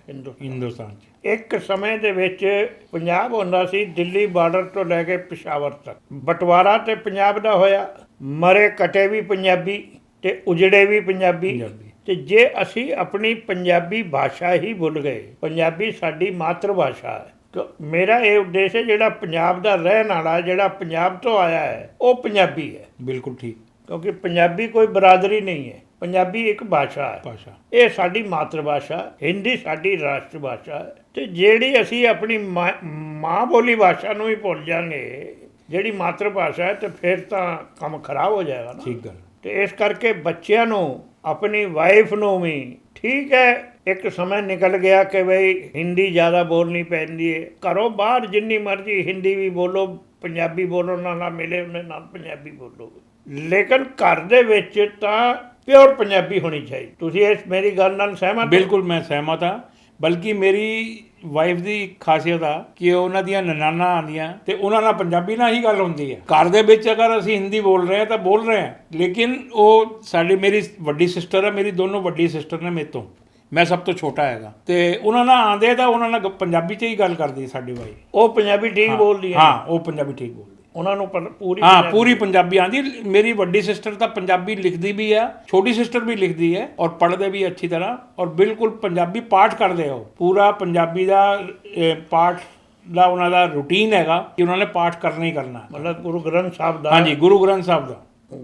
ਹਿੰਦੁਸਤਾਨ। ਹਿੰਦੁਸਤਾਨ 'ਚ ਇੱਕ ਸਮੇਂ ਦੇ ਵਿੱਚ ਪੰਜਾਬ ਹੁੰਦਾ ਸੀ ਦਿੱਲੀ ਬਾਰਡਰ ਤੋਂ ਲੈ ਕੇ ਪਿਸ਼ਾਵਰ ਤੱਕ। ਬਟਵਾਰਾ ਤੇ ਪੰਜਾਬ ਦਾ ਹੋਇਆ, ਮਰੇ ਕਟੇ ਵੀ ਪੰਜਾਬੀ ਤੇ ਉਜੜੇ ਵੀ ਪੰਜਾਬੀ। ਪੰਜਾਬੀ। ਤੇ ਜੇ ਅਸੀਂ ਆਪਣੀ ਪੰਜਾਬੀ ਭਾਸ਼ਾ ਹੀ ਭੁੱਲ ਗਏ, ਪੰਜਾਬੀ ਸਾਡੀ ਮਾਤਰ ਭਾਸ਼ਾ ਹੈ, ਤਾਂ ਮੇਰਾ ਇਹ ਉਦੇਸ਼ ਹੈ ਜਿਹੜਾ ਪੰਜਾਬ ਦਾ ਰਹਿਣ ਵਾਲਾ, ਜਿਹੜਾ ਪੰਜਾਬ ਤੋਂ ਆਇਆ ਹੈ, ਉਹ ਪੰਜਾਬੀ ਹੈ। ਬਿਲਕੁਲ ਠੀਕ। ਕਿਉਂਕਿ ਪੰਜਾਬੀ ਕੋਈ ਬਰਾਦਰੀ ਨਹੀਂ ਹੈ, ਪੰਜਾਬੀ ਇੱਕ ਭਾਸ਼ਾ ਹੈ। ਭਾਸ਼ਾ ਇਹ ਸਾਡੀ ਮਾਤਰ ਭਾਸ਼ਾ, ਹਿੰਦੀ ਸਾਡੀ ਰਾਸ਼ਟਰ ਭਾਸ਼ਾ ਹੈ। ਤੇ ਜਿਹੜੀ ਅਸੀਂ ਆਪਣੀ ਮਾਂ ਬੋਲੀ ਭਾਸ਼ਾ ਨੂੰ ਹੀ ਭੁੱਲ ਜਾਵਾਂਗੇ, ਜਿਹੜੀ ਮਾਤਰ ਭਾਸ਼ਾ ਹੈ, ਤੇ ਫਿਰ ਤਾਂ ਕੰਮ ਖਰਾਬ ਹੋ ਜਾਏਗਾ ਨਾ। ਠੀਕ ਗੱਲ। ਤੇ ਇਸ ਕਰਕੇ ਬੱਚਿਆਂ ਨੂੰ, ਆਪਣੀ ਵਾਈਫ ਨੂੰ ਵੀ, ਠੀਕ ਹੈ ਇੱਕ ਸਮਾਂ ਨਿਕਲ ਗਿਆ ਕਿ ਬਈ ਹਿੰਦੀ ਜ਼ਿਆਦਾ ਬੋਲਣੀ ਪੈਂਦੀ ਹੈ, ਘਰੋਂ ਬਾਹਰ ਜਿੰਨੀ ਮਰਜ਼ੀ ਹਿੰਦੀ ਵੀ ਬੋਲੋ, ਪੰਜਾਬੀ ਬੋਲੋ, ਨਾਲ ਮਿਲੇ ਉਹਨੇ ਨਾਲ ਪੰਜਾਬੀ ਬੋਲੋ, ਲੇਕਿਨ ਘਰ ਦੇ ਵਿੱਚ ਤਾਂ ਪਿਓਰ ਪੰਜਾਬੀ ਹੋਣੀ ਚਾਹੀਦੀ। ਤੁਸੀਂ ਇਸ ਮੇਰੀ ਗੱਲ ਨਾਲ ਸਹਿਮਤ ਹੋ? ਬਿਲਕੁਲ ਮੈਂ ਸਹਿਮਤ ਹਾਂ। ਬਲਕਿ ਮੇਰੀ ਵਾਈਫ ਦੀ ਖਾਸੀਅਤ ਆ ਕਿ ਉਹਨਾਂ ਦੀਆਂ ਨਨਾਣਾ ਆਉਂਦੀਆਂ ਤੇ ਉਹਨਾਂ ਨਾਲ ਪੰਜਾਬੀ ਨਾਲ ਹੀ ਗੱਲ ਹੁੰਦੀ ਹੈ। ਘਰ ਦੇ ਵਿੱਚ ਅਗਰ ਅਸੀਂ ਹਿੰਦੀ ਬੋਲ ਰਹੇ ਹਾਂ ਤਾਂ ਬੋਲ ਰਹੇ ਹਾਂ, ਲੇਕਿਨ ਉਹ ਮੇਰੀ ਵੱਡੀ ਸਿਸਟਰ ਹੈ, ਮੇਰੀ ਦੋਨੋਂ ਵੱਡੀ ਸਿਸਟਰ ਨੇ ਮੇਰੇ ਤੋਂ, ਮੈਂ ਸਭ ਤੋਂ ਛੋਟਾ ਹੈਗਾ, ਤੇ ਉਹਨਾਂ ਨਾਲ ਆਉਂਦੇ ਤਾਂ ਉਹਨਾਂ ਨਾਲ ਪੰਜਾਬੀ 'ਚ ਹੀ ਗੱਲ ਕਰਦੀ ਸਾਡੀ ਵਾਈ। ਉਹ ਪੰਜਾਬੀ ਠੀਕ ਬੋਲਦੀ ਹੈ? ਹਾਂ, ਉਹ ਪੰਜਾਬੀ ਠੀਕ ਬੋਲਦੀ। ਉਹਨਾਂ ਨੂੰ ਪੂਰੀ ਪੰਜਾਬੀ ਆਉਂਦੀ। ਮੇਰੀ ਵੱਡੀ ਸਿਸਟਰ ਤਾਂ ਪੰਜਾਬੀ ਲਿਖਦੀ ਵੀ ਆ, ਛੋਟੀ ਸਿਸਟਰ ਵੀ ਲਿਖਦੀ ਹੈ ਔਰ ਪੜ੍ਹਦੇ ਵੀ ਅੱਛੀ ਤਰ੍ਹਾਂ, ਔਰ ਬਿਲਕੁਲ ਪੰਜਾਬੀ ਪਾਠ ਕਰਦੇ ਹੋ। ਪੂਰਾ ਪੰਜਾਬੀ ਦਾ ਪਾਠ ਦਾ ਉਹਨਾਂ ਦਾ ਰੂਟੀਨ ਹੈਗਾ ਕਿ ਉਹਨਾਂ ਨੇ ਪਾਠ ਕਰਨਾ ਹੀ ਕਰਨਾ। ਮਤਲਬ ਗੁਰੂ ਗ੍ਰੰਥ ਸਾਹਿਬ ਦਾ? ਹਾਂਜੀ, ਗੁਰੂ ਗ੍ਰੰਥ ਸਾਹਿਬ ਦਾ।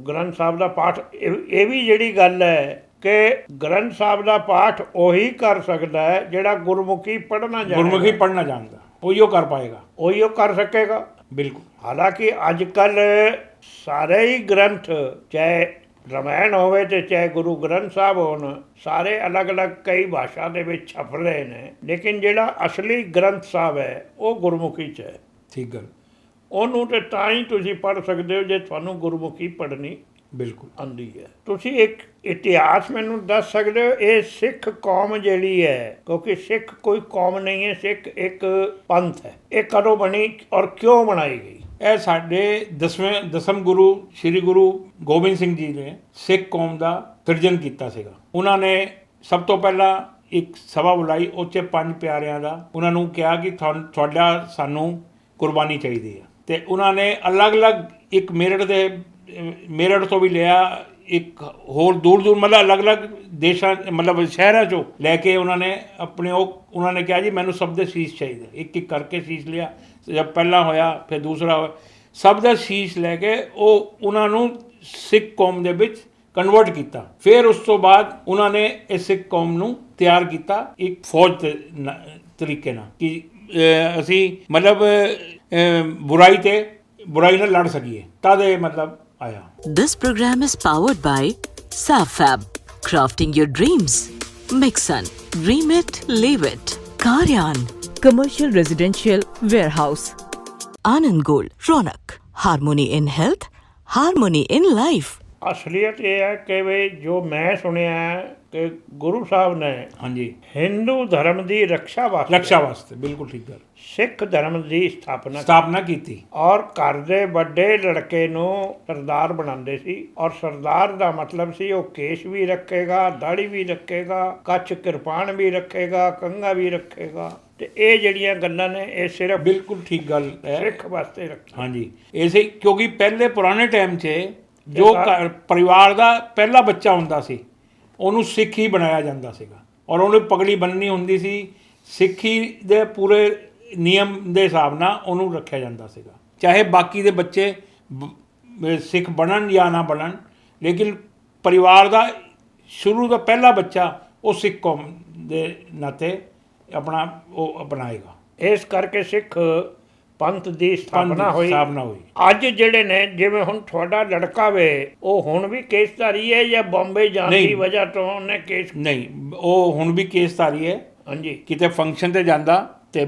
ਗ੍ਰੰਥ ਸਾਹਿਬ ਦਾ ਪਾਠ। ਇਹ ਵੀ ਜਿਹੜੀ ਗੱਲ ਹੈ ਕਿ ਗ੍ਰੰਥ ਸਾਹਿਬ ਦਾ ਪਾਠ ਉਹੀ ਕਰ ਸਕਦਾ ਹੈ ਜਿਹੜਾ ਗੁਰਮੁਖੀ ਪੜ੍ਹਨਾ ਜਾਣਦਾ। ਗੁਰਮੁਖੀ ਪੜ੍ਹਨਾ ਜਾਣਦਾ ਉਹੀਓ ਕਰ ਪਾਏਗਾ, ਉਹੀਓ ਕਰ ਸਕੇਗਾ। ਬਿਲਕੁਲ। ਹਾਲਾਂਕਿ ਅੱਜ ਕੱਲ੍ਹ ਸਾਰੇ ਹੀ ਗ੍ਰੰਥ, ਚਾਹੇ ਰਾਮਾਇਣ ਹੋਵੇ ਤੇ ਚਾਹੇ ਗੁਰੂ ਗ੍ਰੰਥ ਸਾਹਿਬ ਹੋਣ, ਸਾਰੇ ਅਲੱਗ-ਅਲੱਗ ਕਈ ਭਾਸ਼ਾ ਦੇ ਵਿੱਚ ਛਪ ਰਹੇ ਨੇ, ਲੇਕਿਨ ਜਿਹੜਾ ਅਸਲੀ ਗ੍ਰੰਥ ਸਾਹਿਬ ਹੈ ਉਹ ਗੁਰਮੁਖੀ 'ਚ ਹੈ। ਠੀਕ ਗੱਲ। ਉਹਨੂੰ ਤੇ ਤਾਂ ਹੀ ਤੁਸੀਂ ਪੜ੍ਹ ਸਕਦੇ ਹੋ ਜੇ ਤੁਹਾਨੂੰ ਗੁਰਮੁਖੀ ਪੜ੍ਹਨੀ ਬਿਲਕੁਲ ਆਉਂਦੀ ਹੈ। ਤੁਸੀਂ ਇੱਕ ਇਤਿਹਾਸ ਮੈਨੂੰ ਦੱਸ ਸਕਦੇ ਹੋ, ਇਹ ਸਿੱਖ ਕੌਮ ਜਿਹੜੀ ਹੈ, ਕਿਉਂਕਿ ਸਿੱਖ ਕੋਈ ਕੌਮ ਨਹੀਂ ਹੈ, ਸਿੱਖ ਇੱਕ ਪੰਥ ਹੈ, ਇਹ ਕਦੋਂ ਬਣੀ ਔਰ ਕਿਉਂ ਬਣਾਈ ਗਈ? ਇਹ ਸਾਡੇ ਦਸਮ ਗੁਰੂ ਸ੍ਰੀ ਗੁਰੂ ਗੋਬਿੰਦ ਸਿੰਘ ਜੀ ਨੇ ਸਿੱਖ ਕੌਮ ਦਾ ਸਿਰਜਣ ਕੀਤਾ ਸੀਗਾ। ਉਹਨਾਂ ਨੇ ਸਭ ਤੋਂ ਪਹਿਲਾਂ ਇੱਕ ਸਭਾ ਬੁਲਾਈ, ਉਹ 'ਚ 5 ਪਿਆਰਿਆਂ ਦਾ ਉਹਨਾਂ ਨੂੰ ਕਿਹਾ ਕਿ ਤੁਹਾਡਾ ਸਾਨੂੰ ਕੁਰਬਾਨੀ ਚਾਹੀਦੀ ਹੈ, ਤੇ ਉਹਨਾਂ ਨੇ ਅਲੱਗ-ਅਲੱਗ, ਇੱਕ ਮੇਰਠ ਤੋਂ ਵੀ ਲਿਆ, ਇੱਕ ਹੋਰ ਦੂਰ ਮਤਲਬ ਅਲੱਗ-ਅਲੱਗ ਦੇਸ਼ਾਂ, ਮਤਲਬ ਸ਼ਹਿਰਾਂ 'ਚੋਂ ਲੈ ਕੇ ਉਹਨਾਂ ਨੇ ਆਪਣੇ ਉਹਨਾਂ ਨੇ ਕਿਹਾ ਜੀ ਮੈਨੂੰ ਸਭ ਦੇ ਸ਼ੀਸ਼ ਚਾਹੀਦੇ। ਇੱਕ ਇੱਕ ਕਰਕੇ ਸ਼ੀਸ਼ ਲਿਆ, ਜਦ ਪਹਿਲਾ ਹੋਇਆ ਫਿਰ ਦੂਸਰਾ ਹੋਇਆ, ਸਭ ਦਾ ਸ਼ੀਸ਼ ਲੈ ਕੇ ਉਹਨਾਂ ਨੂੰ ਸਿੱਖ ਕੌਮ ਦੇ ਵਿੱਚ ਕਨਵਰਟ ਕੀਤਾ। ਫਿਰ ਉਸ ਤੋਂ ਬਾਅਦ ਉਹਨਾਂ ਨੇ ਇਸ ਸਿੱਖ ਕੌਮ ਨੂੰ ਤਿਆਰ ਕੀਤਾ ਇੱਕ ਫੌਜ ਤਰੀਕੇ ਨਾਲ ਕਿ ਅਸੀਂ ਮਤਲਬ ਬੁਰਾਈ ਨਾਲ ਲੜ ਸਕੀਏ, ਤਦ ਇਹ ਮਤਲਬ ਆਇਆ। This program is powered by Safab, crafting your dreams. Mixon, dream it, live it. Karyan, commercial residential warehouse. Anand Gold, Ronak, harmony in health, harmony in life. ਅਸਲੀਅਤ ਇਹ ਹੈ ਕਿ ਵੀ ਜੋ ਮੈਂ ਸੁਣਿਆ ਹੈ ਕਿ ਗੁਰੂ ਸਾਹਿਬ ਨੇ ਹਾਂਜੀ ਹਿੰਦੂ ਧਰਮ ਦੀ ਰੱਖਿਆ ਵਾਸਤੇ ਬਿਲਕੁਲ ਠੀਕ ਗੱਲ, ਸਿੱਖ ਧਰਮ ਦੀ ਸਥਾਪਨਾ ਕੀਤੀ, ਔਰ ਘਰ ਦੇ ਵੱਡੇ ਲੜਕੇ ਨੂੰ ਸਰਦਾਰ ਬਣਾਉਂਦੇ ਸੀ। ਔਰ ਸਰਦਾਰ ਦਾ ਮਤਲਬ ਸੀ ਉਹ ਕੇਸ਼ ਵੀ ਰੱਖੇਗਾ, ਦਾੜੀ ਵੀ ਰੱਖੇਗਾ, ਕੱਛ ਕਿਰਪਾਨ ਵੀ ਰੱਖੇਗਾ, ਕੰਘਾ ਵੀ ਰੱਖੇਗਾ। ਤੇ ਇਹ ਜਿਹੜੀਆਂ ਗੱਲਾਂ ਨੇ ਇਹ ਸਿਰਫ ਬਿਲਕੁਲ ਠੀਕ ਗੱਲ ਹੈ, ਸਿੱਖ ਵਾਸਤੇ ਰੱਖੀ। ਹਾਂਜੀ, ਇਸੇ ਕਿਉਂਕਿ ਪਹਿਲੇ ਪੁਰਾਣੇ ਟਾਈਮ 'ਚ ਜੋ ਪਰਿਵਾਰ ਦਾ ਪਹਿਲਾ ਬੱਚਾ ਹੁੰਦਾ ਸੀ ਉਹਨੂੰ ਸਿੱਖ ਹੀ ਬਣਾਇਆ ਜਾਂਦਾ ਸੀਗਾ, ਔਰ ਉਹਨੂੰ ਪਗੜੀ ਬੰਨ੍ਹਣੀ ਹੁੰਦੀ ਸੀ, ਸਿੱਖੀ ਦੇ ਪੂਰੇ ਨਿਯਮ ਦੇ ਹਿਸਾਬ ਨਾਲ ਉਹਨੂੰ ਰੱਖਿਆ ਜਾਂਦਾ ਸੀਗਾ। ਚਾਹੇ ਬਾਕੀ ਦੇ ਬੱਚੇ ਸਿੱਖ ਬਣਨ ਜਾਂ ਨਾ ਬਣਨ, ਲੇਕਿਨ ਪਰਿਵਾਰ ਦਾ ਸ਼ੁਰੂ ਦਾ ਪਹਿਲਾ ਬੱਚਾ ਉਹ ਸਿੱਖ ਕੌਮ ਦੇ ਨਾਤੇ ਆਪਣਾ ਉਹ ਅਪਣਾਏਗਾ। ਇਸ ਕਰਕੇ ਸਿੱਖ ਪੰਥ ਦੀ ਸਥਾਪਨਾ ਹੋਈ। ਅੱਜ ਜਿਹੜੇ ਨੇ, ਜਿਵੇਂ ਹੁਣ ਤੁਹਾਡਾ ਲੜਕਾ ਵੇ, ਉਹ ਹੁਣ ਵੀ ਕੇਸਧਾਰੀ ਹੈ ਜਾਂ ਬੰਬੇ ਜਾਣ ਦੀ ਵਜ੍ਹਾ ਤੋਂ ਉਹਨੇ ਕੇਸ? ਨਹੀਂ, ਉਹ ਹੁਣ ਵੀ ਕੇਸਧਾਰੀ ਹੈ। ਹਾਂਜੀ, ਕਿਤੇ ਫੰਕਸ਼ਨ ਤੇ ਜਾਂਦਾ ਤੇ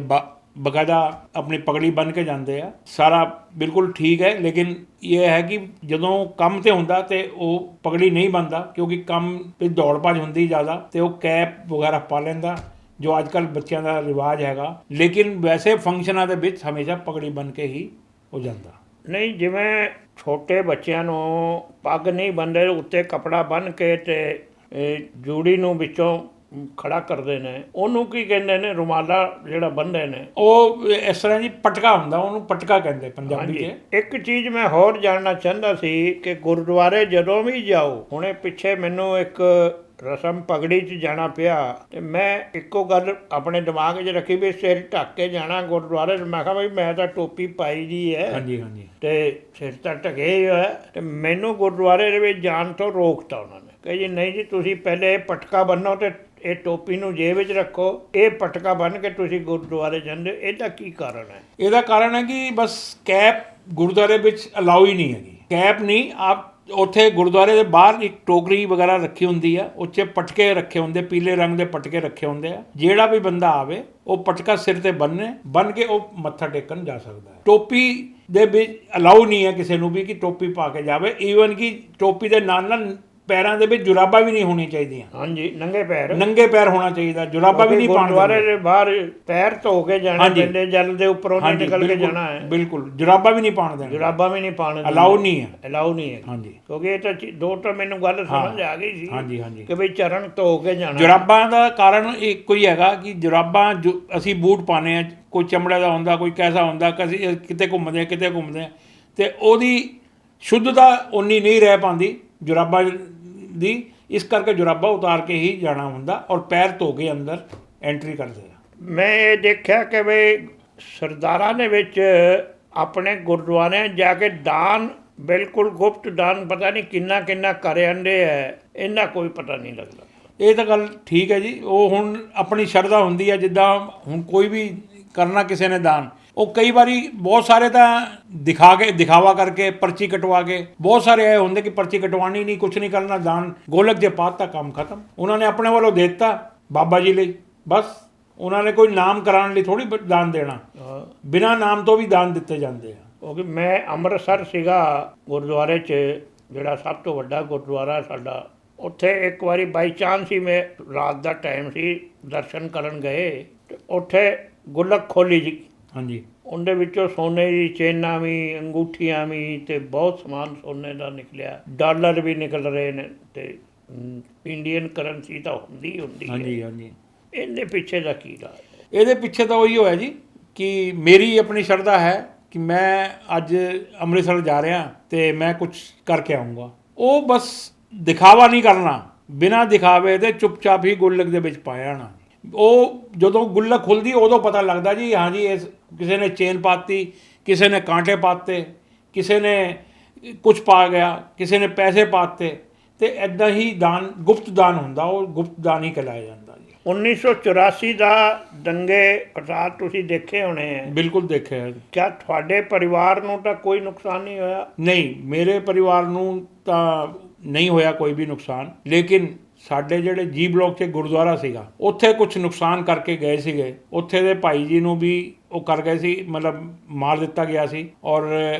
ਬਕਾਇਦਾ ਆਪਣੀ ਪਗੜੀ ਬੰਨ੍ਹ ਕੇ ਜਾਂਦੇ ਆ, ਸਾਰਾ ਬਿਲਕੁਲ ਠੀਕ ਹੈ। ਲੇਕਿਨ ਇਹ ਹੈ ਕਿ ਜਦੋਂ ਕੰਮ ਤੇ ਹੁੰਦਾ ਤੇ ਉਹ ਪਗੜੀ ਨਹੀਂ ਬੰਨ੍ਹਦਾ, ਕਿਉਂਕਿ ਕੰਮ ਵਿੱਚ ਦੌੜ ਭੱਜ ਹੁੰਦੀ ਜ਼ਿਆਦਾ, ਤੇ ਉਹ ਕੈਪ ਵਗੈਰਾ ਪਾ ਲੈਂਦਾ ਜੋ ਅੱਜ ਕੱਲ੍ਹ ਬੱਚਿਆਂ ਦਾ ਰਿਵਾਜ ਹੈਗਾ। ਲੇਕਿਨ ਵੈਸੇ ਫੰਕਸ਼ਨਾਂ ਦੇ ਵਿੱਚ ਹਮੇਸ਼ਾ ਪਗੜੀ ਬੰਨ੍ਹ ਕੇ ਹੀ ਹੋ ਜਾਂਦਾ। ਨਹੀਂ, ਜਿਵੇਂ ਛੋਟੇ ਬੱਚਿਆਂ ਨੂੰ ਪੱਗ ਨਹੀਂ ਬੰਨ੍ਹਦੇ, ਉੱਤੇ ਕੱਪੜਾ ਬੰਨ੍ਹ ਕੇ ਤੇ ਜੂੜੀ ਨੂੰ ਵਿੱਚੋਂ ਖੜਾ ਕਰਦੇ ਨੇ, ਉਹਨੂੰ ਕੀ ਕਹਿੰਦੇ ਨੇ? ਰੁਮਾਲਾ ਜਿਹੜਾ ਬੰਨ੍ਹਦੇ ਨੇ ਉਹ ਇਸ ਤਰ੍ਹਾਂ ਜੀ ਪਟਕਾ ਹੁੰਦਾ, ਉਹਨੂੰ ਪਟਕਾ ਕਹਿੰਦੇ ਪੰਜਾਬੀ 'ਚ। ਇੱਕ ਚੀਜ਼ ਮੈਂ ਹੋਰ ਜਾਣਨਾ ਚਾਹੁੰਦਾ ਸੀ ਕਿ ਗੁਰਦੁਆਰੇ ਜਦੋਂ ਵੀ ਜਾਓ, ਹੁਣੇ ਪਿੱਛੇ ਮੈਨੂੰ ਇੱਕ ਰਸਮ ਪਗੜੀ 'ਚ ਜਾਣਾ ਪਿਆ, ਤੇ ਮੈਂ ਇੱਕੋ ਗੱਲ ਆਪਣੇ ਦਿਮਾਗ 'ਚ ਰੱਖੀ ਵੀ ਸਿਰ ਢੱਕ ਕੇ ਜਾਣਾ ਗੁਰਦੁਆਰੇ। ਮੈਂ ਕਿਹਾ ਬਈ ਮੈਂ ਤਾਂ ਟੋਪੀ ਪਾਈ ਜੀ ਹੈ, ਹਾਂਜੀ ਹਾਂਜੀ, ਤੇ ਸਿਰ ਤਾਂ ਢਕੇ ਹੀ ਹੋਇਆ, ਤੇ ਮੈਨੂੰ ਗੁਰਦੁਆਰੇ ਦੇ ਵਿੱਚ ਜਾਣ ਤੋਂ ਰੋਕਤਾ ਉਹਨਾਂ ਨੇ। ਕਹੇ ਜੀ ਨਹੀਂ ਜੀ, ਤੁਸੀਂ ਪਹਿਲੇ ਇਹ ਪਟਕਾ ਬੰਨੋ ਤੇ ਇਹ ਟੋਪੀ ਨੂੰ ਜੇਬ ਵਿੱਚ ਰੱਖੋ, ਇਹ ਪਟਕਾ ਬੰਨ੍ਹ ਕੇ ਤੁਸੀਂ ਗੁਰਦੁਆਰੇ ਜਾਂਦੇ ਹੋ। ਇਹਦਾ ਕੀ ਕਾਰਨ ਹੈ? ਇਹਦਾ ਕਾਰਨ ਹੈ ਕਿ ਬਸ ਕੈਪ ਗੁਰਦੁਆਰੇ ਵਿੱਚ ਅਲਾਉ ਹੀ ਨਹੀਂ ਹੈਗੀ। ਕੈਪ ਨਹੀਂ, ਆਪ ਉੱਥੇ ਗੁਰਦੁਆਰੇ ਦੇ ਬਾਹਰ ਇੱਕ ਟੋਕਰੀ ਵਗੈਰਾ ਰੱਖੀ ਹੁੰਦੀ ਆ, ਉੱਚੇ ਪਟਕੇ ਰੱਖੇ ਹੁੰਦੇ, ਪੀਲੇ ਰੰਗ ਦੇ ਪਟਕੇ ਰੱਖੇ ਹੁੰਦੇ ਆ। ਜਿਹੜਾ ਵੀ ਬੰਦਾ ਆਵੇ ਉਹ ਪਟਕਾ ਸਿਰ ਤੇ ਬੰਨ੍ਹ ਕੇ ਉਹ ਮੱਥਾ ਟੇਕਣ ਜਾ ਸਕਦਾ ਹੈ। ਟੋਪੀ ਦੇ ਵਿੱਚ ਅਲਾਉ ਨਹੀਂ ਹੈ ਕਿਸੇ ਨੂੰ ਵੀ ਕਿ ਟੋਪੀ ਪਾ ਕੇ ਜਾਵੇ। ਈਵਨ ਕਿ ਟੋਪੀ ਦੇ ਨਾਲ ਨਾਲ ਪੈਰਾਂ ਦੇ ਵਿੱਚ ਜੁਰਾਬਾਂ ਵੀ ਨਹੀਂ ਹੋਣੀਆਂ ਚਾਹੀਦੀਆਂ। ਹਾਂਜੀ, ਨੰਗੇ ਪੈਰ ਹੋਣਾ ਚਾਹੀਦਾ, ਜੁਰਾਬਾਂ ਵੀ ਨਹੀਂ ਪਾਉਣ। ਗੁਰਦੁਆਰੇ ਦੇ ਬਾਹਰ ਪੈਰ ਧੋ ਕੇ ਜਾਣਾ ਪੈਂਦੇ, ਜਲ ਦੇ ਉੱਪਰੋਂ ਨਹੀਂ ਨਿਕਲ ਕੇ ਜਾਣਾ ਹੈ। ਬਿਲਕੁਲ, ਜੁਰਾਬਾਂ ਵੀ ਨਹੀਂ ਪਾਉਣ ਦੇਣਾ, ਜੁਰਾਬਾਂ ਵੀ ਨਹੀਂ ਪਾਉਣ, ਅਲਾਉ ਨਹੀਂ ਹੈ। ਹਾਂਜੀ, ਕਿਉਂਕਿ ਇਹ ਤਾਂ ਦੋ ਤਾਂ ਮੈਨੂੰ ਗੱਲ ਸਮਝ ਆ ਗਈ ਸੀ। ਹਾਂਜੀ ਹਾਂਜੀ, ਕਿ ਬਈ ਚਰਨ ਧੋ ਕੇ ਜਾਣਾ। ਜੁਰਾਬਾਂ ਦਾ ਕਾਰਨ ਇੱਕੋ ਹੀ ਹੈਗਾ ਕਿ ਜੁਰਾਬਾਂ ਅਸੀਂ ਬੂਟ ਪਾਉਂਦੇ ਹਾਂ, ਕੋਈ ਚਮੜੇ ਦਾ ਹੁੰਦਾ, ਕੋਈ ਕੈਸਾ ਹੁੰਦਾ, ਕਿਤੇ ਘੁੰਮਦੇ ਤੇ ਉਹਦੀ ਸ਼ੁੱਧਤਾ ਉਨੀ ਨਹੀਂ ਰਹਿ ਪਾਉਂਦੀ ਜੁਰਾਬਾਂ ਦੀ। ਇਸ ਕਰਕੇ ਜੁਰਾਬਾਂ ਉਤਾਰ ਕੇ ਹੀ ਜਾਣਾ ਹੁੰਦਾ ਔਰ ਪੈਰ ਧੋ ਕੇ ਅੰਦਰ ਐਂਟਰੀ ਕਰਦੇ ਆ। ਮੈਂ ਇਹ ਦੇਖਿਆ ਕਿ ਬਈ ਸਰਦਾਰਾਂ ਦੇ ਵਿੱਚ ਆਪਣੇ ਗੁਰਦੁਆਰਿਆਂ ਜਾ ਕੇ ਦਾਨ, ਬਿਲਕੁਲ ਗੁਪਤ ਦਾਨ, ਪਤਾ ਨਹੀਂ ਕਿੰਨਾ ਕਿੰਨਾ ਕਰ ਆਉਂਦੇ ਹੈ, ਇਹਨਾਂ ਕੋਈ ਪਤਾ ਨਹੀਂ ਲੱਗਦਾ। ਇਹ ਤਾਂ ਗੱਲ ਠੀਕ ਹੈ ਜੀ, ਉਹ ਹੁਣ ਆਪਣੀ ਸ਼ਰਧਾ ਹੁੰਦੀ ਹੈ। ਜਿੱਦਾਂ ਹੁਣ ਕੋਈ ਵੀ ਕਰਨਾ ਕਿਸੇ ਨੇ ਦਾਨ, ਉਹ ਕਈ ਵਾਰੀ ਬਹੁਤ ਸਾਰੇ ਤਾਂ ਦਿਖਾਵਾ ਕਰਕੇ, ਪਰਚੀ ਕਟਵਾ ਕੇ, ਬਹੁਤ ਸਾਰੇ ਇਹ ਹੁੰਦੇ ਕਿ ਪਰਚੀ ਕਟਵਾਉਣੀ ਨਹੀਂ, ਕੁਛ ਨਹੀਂ ਕਰਨਾ, ਦਾਨ ਗੋਲਕ 'ਚ ਪਾਤਾ, ਕੰਮ ਖਤਮ। ਉਹਨਾਂ ਨੇ ਆਪਣੇ ਵੱਲੋਂ ਦੇ ਦਿੱਤਾ ਬਾਬਾ ਜੀ ਲਈ, ਬਸ ਉਹਨਾਂ ਨੇ ਕੋਈ ਨਾਮ ਕਰਾਉਣ ਲਈ ਥੋੜ੍ਹੀ ਦਾਨ ਦੇਣਾ, ਬਿਨਾਂ ਨਾਮ ਤੋਂ ਵੀ ਦਾਨ ਦਿੱਤੇ ਜਾਂਦੇ ਆ। ਕਿਉਂਕਿ ਮੈਂ ਅੰਮ੍ਰਿਤਸਰ ਸੀਗਾ ਗੁਰਦੁਆਰੇ 'ਚ, ਜਿਹੜਾ ਸਭ ਤੋਂ ਵੱਡਾ ਗੁਰਦੁਆਰਾ ਸਾਡਾ, ਉੱਥੇ ਇੱਕ ਵਾਰੀ ਬਾਈ ਚਾਂਸ ਹੀ ਮੈਂ ਰਾਤ ਦਾ ਟਾਈਮ ਸੀ, ਦਰਸ਼ਨ ਕਰਨ ਗਏ, ਤੇ ਉੱਥੇ ਗੁਲਕ ਖੋਲੀ ਜੀ। ਹਾਂਜੀ, ਉਹਦੇ ਵਿੱਚੋਂ ਸੋਨੇ ਦੀ ਚੇਨਾਂ ਵੀ, ਅੰਗੂਠੀਆਂ ਵੀ, ਤੇ ਬਹੁਤ ਸਮਾਨ ਸੋਨੇ ਦਾ ਨਿਕਲਿਆ, ਡਾਲਰ ਵੀ ਨਿਕਲ ਰਹੇ ਨੇ, ਤੇ ਇੰਡੀਅਨ ਕਰੰਸੀ ਤਾਂ ਹੁੰਦੀ ਹਾਂਜੀ ਹਾਂਜੀ। ਇਹਦੇ ਪਿੱਛੇ ਦਾ ਕੀ ਰਾਜ ਹੈ? ਇਹਦੇ ਪਿੱਛੇ ਤਾਂ ਉਹੀ ਹੋਇਆ ਜੀ ਕਿ ਮੇਰੀ ਆਪਣੀ ਸ਼ਰਧਾ ਹੈ ਕਿ ਮੈਂ ਅੱਜ ਅੰਮ੍ਰਿਤਸਰ ਜਾ ਰਿਹਾ ਤੇ ਮੈਂ ਕੁਝ ਕਰਕੇ ਆਊਂਗਾ। ਉਹ ਬਸ ਦਿਖਾਵਾ ਨਹੀਂ ਕਰਨਾ, ਬਿਨਾਂ ਦਿਖਾਵੇ ਤੇ ਚੁੱਪਚਾਪ ਹੀ ਗੁੱਲਕ ਦੇ ਵਿੱਚ ਪਾਇਆ ਆਉਣਾ। ਉਹ ਜਦੋਂ ਗੁੱਲਕ ਖੁੱਲ੍ਹਦੀ ਉਦੋਂ ਪਤਾ ਲੱਗਦਾ ਜੀ ਹਾਂ ਜੀ, ਇਸ ਕਿਸੇ ਨੇ ਚੇਨ ਪਾਤੀ, ਕਿਸੇ ਨੇ ਕਾਂਟੇ ਪਾਤੇ, ਕਿਸੇ ਨੇ ਕੁਝ ਪਾ ਗਿਆ, ਕਿਸੇ ਨੇ ਪੈਸੇ ਪਾਤੇ, ਤੇ ਇੱਦਾਂ ਹੀ ਦਾਨ ਗੁਪਤ ਦਾਨ ਹੁੰਦਾ, ਉਹ ਗੁਪਤ ਦਾਨ ਹੀ ਕਹਿਲਾਇਆ ਜਾਂਦਾ ਜੀ। 1984 ਦਾ ਦੰਗੇ ਫਸਾਦ ਤੁਸੀਂ ਦੇਖੇ ਹੋਣੇ ਹੈ? ਬਿਲਕੁਲ ਦੇਖਿਆ। ਕਿਆ ਤੁਹਾਡੇ ਪਰਿਵਾਰ ਨੂੰ ਤਾਂ ਕੋਈ ਨੁਕਸਾਨ ਨਹੀਂ ਹੋਇਆ? ਨਹੀਂ, ਮੇਰੇ ਪਰਿਵਾਰ ਨੂੰ ਤਾਂ ਨਹੀਂ ਹੋਇਆ ਕੋਈ ਵੀ ਨੁਕਸਾਨ, ਲੇਕਿਨ ਸਾਡੇ ਜਿਹੜੇ ਜੀ ਬਲੋਕ 'ਚ ਗੁਰਦੁਆਰਾ ਸੀਗਾ, ਉੱਥੇ ਕੁਝ ਨੁਕਸਾਨ ਕਰਕੇ ਗਏ ਸੀਗੇ। ਉੱਥੇ ਦੇ ਭਾਈ ਜੀ ਨੂੰ ਵੀ ਉਹ ਕਰ ਗਏ ਸੀ, ਮਤਲਬ ਮਾਰ ਦਿੱਤਾ ਗਿਆ ਸੀ, ਔਰ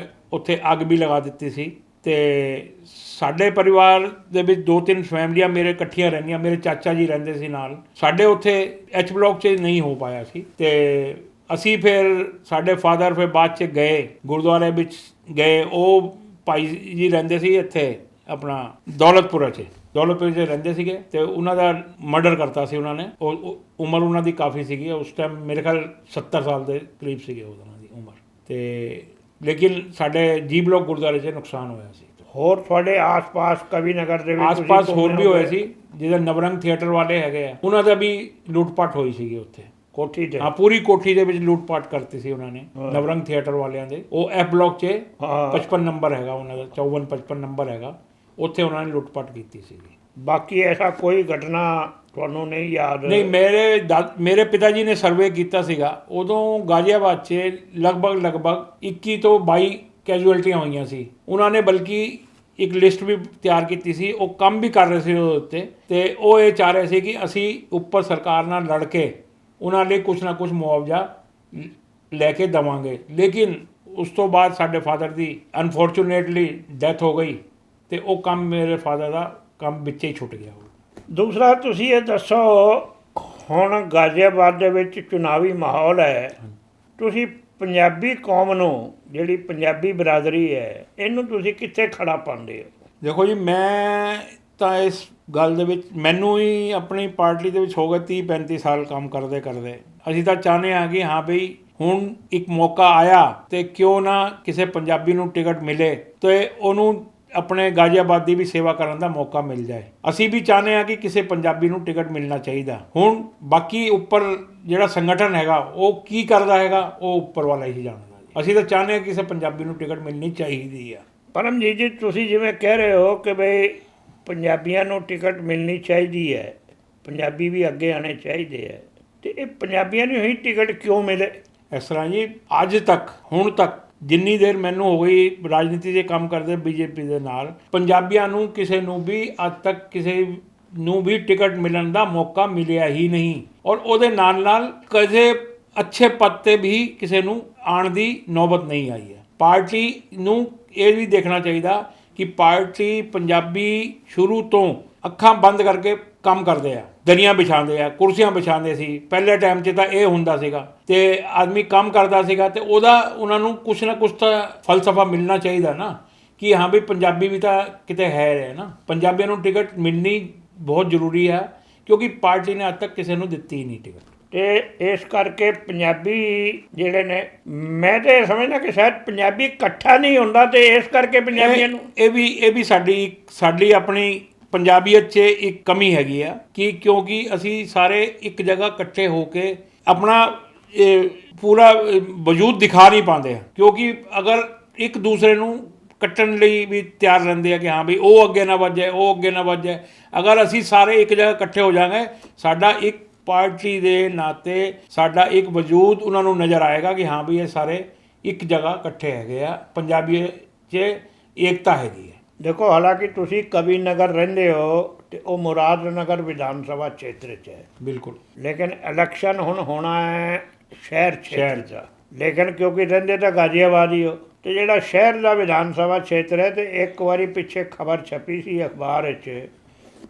ਉੱਥੇ ਅੱਗ ਵੀ ਲਗਾ ਦਿੱਤੀ ਸੀ। ਤੇ ਸਾਡੇ ਪਰਿਵਾਰ ਦੇ ਵਿੱਚ 2-3 ਫੈਮਲੀਆਂ ਮੇਰੇ ਇਕੱਠੀਆਂ ਰਹਿੰਦੀਆਂ, ਮੇਰੇ ਚਾਚਾ ਜੀ ਰਹਿੰਦੇ ਸੀ ਨਾਲ। ਸਾਡੇ ਉੱਥੇ ਐਚ ਬਲੋਕ 'ਚ ਨਹੀਂ ਹੋ ਪਾਇਆ ਸੀ, ਤੇ ਅਸੀਂ ਫਿਰ ਸਾਡੇ ਫਾਦਰ ਫਿਰ ਬਾਅਦ 'ਚ ਗਏ, ਗੁਰਦੁਆਰੇ ਵਿੱਚ ਗਏ। ਉਹ ਭਾਈ ਜੀ ਰਹਿੰਦੇ ਸੀ ਇੱਥੇ ਆਪਣਾ ਦੌਲਤਪੁਰਾ 'ਚ ਰਹਿੰਦੇ ਸੀਗੇ, ਤੇ ਉਹਨਾਂ ਦਾ ਮਰਡਰ ਕਰਤਾ ਸੀ ਉਹਨਾਂ ਨੇ। ਉਹ ਉਮਰ ਉਹਨਾਂ ਦੀ ਕਾਫੀ ਸੀਗੀ ਉਸ ਟਾਈਮ, ਮੇਰੇ ਖਿਆਲ 70 ਸਾਲ ਦੇ ਕਰੀਬ ਸੀਗੇ ਉਹਨਾਂ ਦੀ ਉਮਰ। ਤੇ ਲੇਕਿਨ ਸਾਡੇ ਜੀ ਬਲੋਕ ਗੁਰਦੁਆਰੇ 'ਚ ਨੁਕਸਾਨ ਹੋਇਆ ਸੀ। ਹੋਰ ਤੁਹਾਡੇ ਆਸ-ਪਾਸ ਕਵੀ ਨਗਰ ਦੇ ਵਿੱਚ ਆਸ-ਪਾਸ ਹੋਰ ਵੀ ਹੋਏ ਸੀ, ਜਿਹਦਾ ਨਵਰੰਗ ਥੀਏਟਰ ਵਾਲੇ ਹੈਗੇ ਆ, ਉਹਨਾਂ ਦਾ ਵੀ ਲੁੱਟ-ਪਾਟ ਹੋਈ ਸੀਗੀ ਉੱਥੇ ਕੋਠੀ 'ਤੇ। ਹਾਂ, ਪੂਰੀ ਕੋਠੀ ਦੇ ਵਿੱਚ ਲੁੱਟ-ਪਾਟ ਕਰਤੀ ਸੀ ਉਹਨਾਂ ਨੇ, ਨਵਰੰਗ ਥੀਏਟਰ ਵਾਲਿਆਂ ਦੇ। ਉਹ ਐਫ ਬਲੋਕ 'ਚ 55 ਨੰਬਰ ਹੈਗਾ ਉਹਨਾਂ ਦਾ, 54-55 ਨੰਬਰ ਹੈਗਾ, ਉੱਥੇ ਉਹਨਾਂ ਨੇ ਲੁੱਟ-ਪਾਟ ਕੀਤੀ ਸੀਗੀ। ਬਾਕੀ ਐਸਾ ਕੋਈ ਘਟਨਾ ਤੁਹਾਨੂੰ ਨਹੀਂ ਯਾਦ? ਨਹੀਂ, ਮੇਰੇ ਪਿਤਾ ਜੀ ਨੇ ਸਰਵੇ ਕੀਤਾ ਸੀਗਾ, ਉਦੋਂ ਗਾਜ਼ੀਆਬਾਦ 'ਚ ਲਗਭਗ 21 ਤੋਂ 22 ਕੈਜੂਅਲਟੀਆਂ ਹੋਈਆਂ ਸੀ। ਉਹਨਾਂ ਨੇ ਬਲਕਿ ਇੱਕ ਲਿਸਟ ਵੀ ਤਿਆਰ ਕੀਤੀ ਸੀ, ਉਹ ਕੰਮ ਵੀ ਕਰ ਰਹੇ ਸੀ ਉਹਦੇ ਉੱਤੇ, ਤੇ ਉਹ ਇਹ ਚਾਹ ਰਹੇ ਸੀ ਕਿ ਅਸੀਂ ਉੱਪਰ ਸਰਕਾਰ ਨਾਲ ਲੜ ਕੇ ਉਹਨਾਂ ਲਈ ਕੁਛ ਨਾ ਕੁਛ ਮੁਆਵਜ਼ਾ ਲੈ ਕੇ ਦੇਵਾਂਗੇ। ਲੇਕਿਨ ਉਸ ਤੋਂ ਬਾਅਦ ਸਾਡੇ ਫਾਦਰ ਦੀ ਅਨਫੋਰਚੂਨੇਟਲੀ ਡੈਥ ਹੋ ਗਈ ਤੇ ਉਹ ਕੰਮ ਮੇਰੇ ਫਾਦਰ ਦਾ ਕੰਮ ਵਿੱਚੇ ਹੀ ਛੁੱਟ ਗਿਆ। ਦੂਸਰਾ ਤੁਸੀਂ ਇਹ ਦੱਸੋ, ਹੁਣ ਗਾਜ਼ੀਆਬਾਦ ਦੇ ਵਿੱਚ ਚੁਣਾਵੀ ਮਾਹੌਲ ਹੈ, ਤੁਸੀਂ ਪੰਜਾਬੀ ਕੌਮ ਨੂੰ, ਜਿਹੜੀ ਪੰਜਾਬੀ ਬਰਾਦਰੀ ਹੈ, ਇਹਨੂੰ ਤੁਸੀਂ ਕਿੱਥੇ ਖੜਾ ਪਾਉਂਦੇ ਹੋ? ਦੇਖੋ ਜੀ, ਮੈਂ ਤਾਂ ਇਸ ਗੱਲ ਦੇ ਵਿੱਚ, ਮੈਨੂੰ ਹੀ ਆਪਣੀ ਪਾਰਟੀ ਦੇ ਵਿੱਚ ਹੋ ਗਏ 30-35 ਸਾਲ ਕੰਮ ਕਰਦੇ ਕਰਦੇ। ਅਸੀਂ ਤਾਂ ਚਾਹੁੰਦੇ ਹਾਂ ਕਿ ਹਾਂ ਬਈ ਹੁਣ ਇੱਕ ਮੌਕਾ ਆਇਆ ਤੇ ਕਿਉਂ ਨਾ ਕਿਸੇ ਪੰਜਾਬੀ ਨੂੰ ਟਿਕਟ ਮਿਲੇ ਤੇ ਉਹਨੂੰ ਆਪਣੇ ਗਾਜ਼ੀਆਬਾਦ ਦੀ ਵੀ ਸੇਵਾ ਕਰਨ ਦਾ ਮੌਕਾ ਮਿਲ ਜਾਏ। ਅਸੀਂ ਵੀ ਚਾਹੁੰਦੇ ਹਾਂ ਕਿ ਕਿਸੇ ਪੰਜਾਬੀ ਨੂੰ ਟਿਕਟ ਮਿਲਣਾ ਚਾਹੀਦਾ। ਹੁਣ ਬਾਕੀ ਉੱਪਰ ਜਿਹੜਾ ਸੰਗਠਨ ਹੈਗਾ ਉਹ ਕੀ ਕਰਦਾ ਹੈਗਾ, ਉਹ ਉੱਪਰ ਵਾਲਾ ਹੀ ਜਾਣਦਾ। ਅਸੀਂ ਤਾਂ ਚਾਹੁੰਦੇ ਹਾਂ ਕਿ ਕਿਸੇ ਪੰਜਾਬੀ ਨੂੰ ਟਿਕਟ ਮਿਲਣੀ ਚਾਹੀਦੀ ਆ। ਪਰਮਜੀਤ ਜੀ, ਤੁਸੀਂ ਜਿਵੇਂ ਕਹਿ ਰਹੇ ਹੋ ਕਿ ਬਈ ਪੰਜਾਬੀਆਂ ਨੂੰ ਟਿਕਟ ਮਿਲਣੀ ਚਾਹੀਦੀ ਹੈ, ਪੰਜਾਬੀ ਵੀ ਅੱਗੇ ਆਉਣੇ ਚਾਹੀਦੇ ਹੈ, ਤੇ ਇਹ ਪੰਜਾਬੀਆਂ ਨੂੰ ਹੀ ਟਿਕਟ ਕਿਉਂ ਮਿਲੇ? ਇਸ ਤਰ੍ਹਾਂ ਜੀ, ਅੱਜ ਤੱਕ, ਹੁਣ ਤੱਕ ਜਿੰਨੀ ਦੇਰ ਮੈਨੂੰ ਹੋ ਗਈ ਰਾਜਨੀਤੀ 'ਚ ਕੰਮ ਕਰਦੇ ਬੀਜੇਪੀ ਦੇ ਨਾਲ, ਪੰਜਾਬੀਆਂ ਨੂੰ ਕਿਸੇ ਨੂੰ ਵੀ ਅੱਜ ਤੱਕ ਕਿਸੇ ਨੂੰ ਵੀ ਟਿਕਟ ਮਿਲਣ ਦਾ ਮੌਕਾ ਮਿਲਿਆ ਹੀ ਨਹੀਂ। ਔਰ ਉਹਦੇ ਨਾਲ ਨਾਲ ਕਿਸੇ ਅੱਛੇ ਪਦ 'ਤੇ ਵੀ ਕਿਸੇ ਨੂੰ ਆਉਣ ਦੀ ਨੌਬਤ ਨਹੀਂ ਆਈ ਹੈ। ਪਾਰਟੀ ਨੂੰ ਇਹ ਵੀ ਦੇਖਣਾ ਚਾਹੀਦਾ ਕਿ ਪਾਰਟੀ ਪੰਜਾਬੀ ਸ਼ੁਰੂ ਤੋਂ ਅੱਖਾਂ ਬੰਦ ਕਰਕੇ ਕੰਮ ਕਰਦੇ ਆ, ਦਰੀਆਂ ਵਿਛਾਉਂਦੇ ਆ, ਕੁਰਸੀਆਂ ਵਿਛਾਉਂਦੇ ਸੀ। ਪਹਿਲੇ ਟਾਈਮ 'ਚ ਤਾਂ ਇਹ ਹੁੰਦਾ ਸੀਗਾ ਤੇ ਆਦਮੀ ਕੰਮ ਕਰਦਾ ਸੀਗਾ ਤੇ ਉਹਦਾ ਉਹਨਾਂ ਨੂੰ ਕੁਛ ਨਾ ਕੁਛ ਤਾਂ ਫਲਸਫਾ ਮਿਲਣਾ ਚਾਹੀਦਾ ਨਾ, ਕਿ ਹਾਂ ਵੀ ਪੰਜਾਬੀ ਵੀ ਤਾਂ ਕਿਤੇ ਹੈ ਨਾ। ਪੰਜਾਬੀਆਂ ਨੂੰ ਟਿਕਟ ਮਿਲਣੀ ਬਹੁਤ ਜ਼ਰੂਰੀ ਹੈ, ਕਿਉਂਕਿ ਪਾਰਟੀ ਨੇ ਅੱਜ ਤੱਕ ਕਿਸੇ ਨੂੰ ਦਿੱਤੀ ਨਹੀਂ ਟਿਕਟ। ਤੇ ਇਸ ਕਰਕੇ ਪੰਜਾਬੀ ਜਿਹੜੇ ਨੇ, ਮੈਂ ਤਾਂ ਇਹ ਸਮਝਦਾ ਕਿ ਸ਼ਾਇਦ ਪੰਜਾਬੀ ਇਕੱਠਾ ਨਹੀਂ ਹੁੰਦਾ ਤੇ ਇਸ ਕਰਕੇ ਪੰਜਾਬੀਆਂ ਨੂੰ ਇਹ ਵੀ ਸਾਡੀ ਆਪਣੀ ਪੰਜਾਬੀਅਤ 'ਚ ਇੱਕ ਕਮੀ ਹੈਗੀ ਆ ਕਿ ਕਿਉਂਕਿ ਅਸੀਂ ਸਾਰੇ ਇੱਕ ਜਗ੍ਹਾ ਇਕੱਠੇ ਹੋ ਕੇ ਆਪਣਾ ਪੂਰਾ ਵਜੂਦ ਦਿਖਾ ਨਹੀਂ ਪਾਉਂਦੇ ਆ। ਕਿਉਂਕਿ ਅਗਰ ਇੱਕ ਦੂਸਰੇ ਨੂੰ ਕੱਟਣ ਲਈ ਵੀ ਤਿਆਰ ਰਹਿੰਦੇ ਆ ਕਿ ਹਾਂ ਵੀ ਉਹ ਅੱਗੇ ਨਾ ਵੱਧ ਜਾਏ, ਉਹ ਅੱਗੇ ਨਾ ਵੱਧ ਜਾਏ। ਅਗਰ ਅਸੀਂ ਸਾਰੇ ਇੱਕ ਜਗ੍ਹਾ ਇਕੱਠੇ ਹੋ ਜਾਵਾਂਗੇ, ਸਾਡਾ ਇੱਕ ਪਾਰਟੀ ਦੇ ਨਾਤੇ ਸਾਡਾ ਇੱਕ ਵਜੂਦ ਉਹਨਾਂ ਨੂੰ ਨਜ਼ਰ ਆਏਗਾ ਕਿ ਹਾਂ ਵੀ ਇਹ ਸਾਰੇ ਇੱਕ ਜਗ੍ਹਾ ਇਕੱਠੇ ਹੈਗੇ ਆ, ਪੰਜਾਬੀ 'ਚ ਏਕਤਾ ਹੈਗੀ ਹੈ। ਦੇਖੋ, ਹਾਲਾਂਕਿ ਤੁਸੀਂ ਕਵੀ ਨਗਰ ਰਹਿੰਦੇ ਹੋ ਤੇ ਉਹ ਮੁਰਾਦ ਨਗਰ ਵਿਧਾਨ ਸਭਾ ਖੇਤਰ 'ਚ ਹੈ, ਬਿਲਕੁਲ। ਲੇਕਿਨ ਇਲੈਕਸ਼ਨ ਹੁਣ ਹੋਣਾ ਹੈ ਸ਼ਹਿਰ 'ਚ, ਲੇਕਿਨ ਕਿਉਂਕਿ ਰਹਿੰਦੇ ਤਾਂ ਗਾਜ਼ੀਆਬਾਦ ਹੀ ਹੋ, ਤੇ ਜਿਹੜਾ ਸ਼ਹਿਰ ਦਾ ਵਿਧਾਨ ਸਭਾ ਖੇਤਰ ਹੈ, ਤੇ ਇੱਕ ਵਾਰੀ ਪਿੱਛੇ ਖਬਰ ਛਪੀ ਸੀ ਅਖਬਾਰ ਵਿੱਚ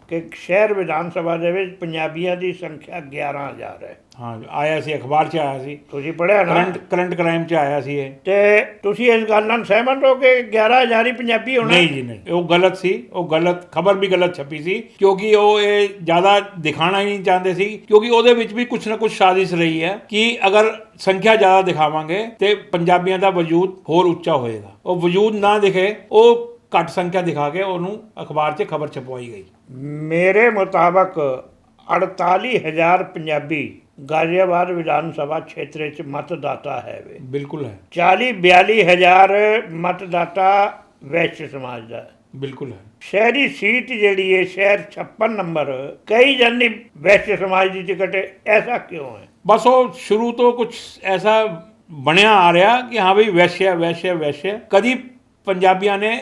ਕਿ ਸ਼ਹਿਰ ਵਿਧਾਨ ਸਭਾ ਦੇ ਵਿੱਚ ਪੰਜਾਬੀਆਂ ਦੀ ਸੰਖਿਆ 11,000 ਹੈ। ਹਾਂ, ਆਇਆ ਸੀ, ਅਖਬਾਰ 'ਚ ਆਇਆ ਸੀ, ਤੁਸੀਂ ਪੜ੍ਹਿਆ ਨਾ? ਕਰੰਟ ਕ੍ਰਾਈਮ 'ਚ ਆਇਆ ਸੀ ਇਹ। ਤੇ ਤੁਸੀਂ ਇਸ ਗੱਲ ਨਾਲ ਸਹਿਮਤ ਹੋ ਕਿ 11,000 ਹੀ ਪੰਜਾਬੀ ਹੋਣਾ? ਨਹੀਂ ਜੀ, ਨਹੀਂ, ਉਹ ਗਲਤ ਸੀ। ਉਹ ਗਲਤ ਖਬਰ ਵੀ ਗਲਤ ਛਪੀ ਸੀ, ਕਿਉਂਕਿ ਉਹ ਇਹ ਜ਼ਿਆਦਾ ਦਿਖਾਣਾ ਹੀ ਨਹੀਂ ਚਾਹੁੰਦੇ ਸੀ, ਕਿਉਂਕਿ ਉਹਦੇ ਵਿੱਚ ਵੀ ਕੁਛ ਨਾ ਕੁਛ ਸਾਜ਼ਿਸ਼ ਰਹੀ ਹੈ ਕਿ ਅਗਰ ਸੰਖਿਆ ਜ਼ਿਆਦਾ ਦਿਖਾਵਾਂਗੇ ਤੇ ਪੰਜਾਬੀਆਂ ਦਾ ਵਜੂਦ ਹੋਰ ਉੱਚਾ ਹੋਏਗਾ। ਉਹ ਵਜੂਦ ਨਾ ਦਿਖੇ, ਉਹ ਘੱਟ ਸੰਖਿਆ ਦਿਖਾ ਕੇ ਉਹਨੂੰ ਅਖਬਾਰ 'ਚ ਖਬਰ ਛਪਵਾਈ ਗਈ। ਮੇਰੇ ਮੁਤਾਬਕ 48,000 ਪੰਜਾਬੀ ਗਾਜ਼ੀਆਬਾਦ ਵਿਧਾਨ ਸਭਾ ਖੇਤਰ 'ਚ ਮਤਦਾਤਾ ਹੈ ਵੇ। ਬਿਲਕੁਲ ਹੈ। 40-42 ਹਜ਼ਾਰ ਮਤਦਾਤਾ ਵੈਸ਼ਯ ਸਮਾਜ ਦਾ ਹੈ। ਬਿਲकुल है। शहरी सीट ਜਿਹੜੀ है शहर 56 नंबर कई जन वैश्य समाज की टिकट है, ऐसा क्यों है? बस वो शुरू तो कुछ ऐसा ਬਣਿਆ ਆ ਰਿਹਾ ਕਿ ਹਾਂ ਵੀ ਵੈਸ਼ਯ ਵੈਸ਼ਯ ਵੈਸ਼ਯ। ਕਦੀ ਪੰਜਾਬੀਆਂ ਨੇ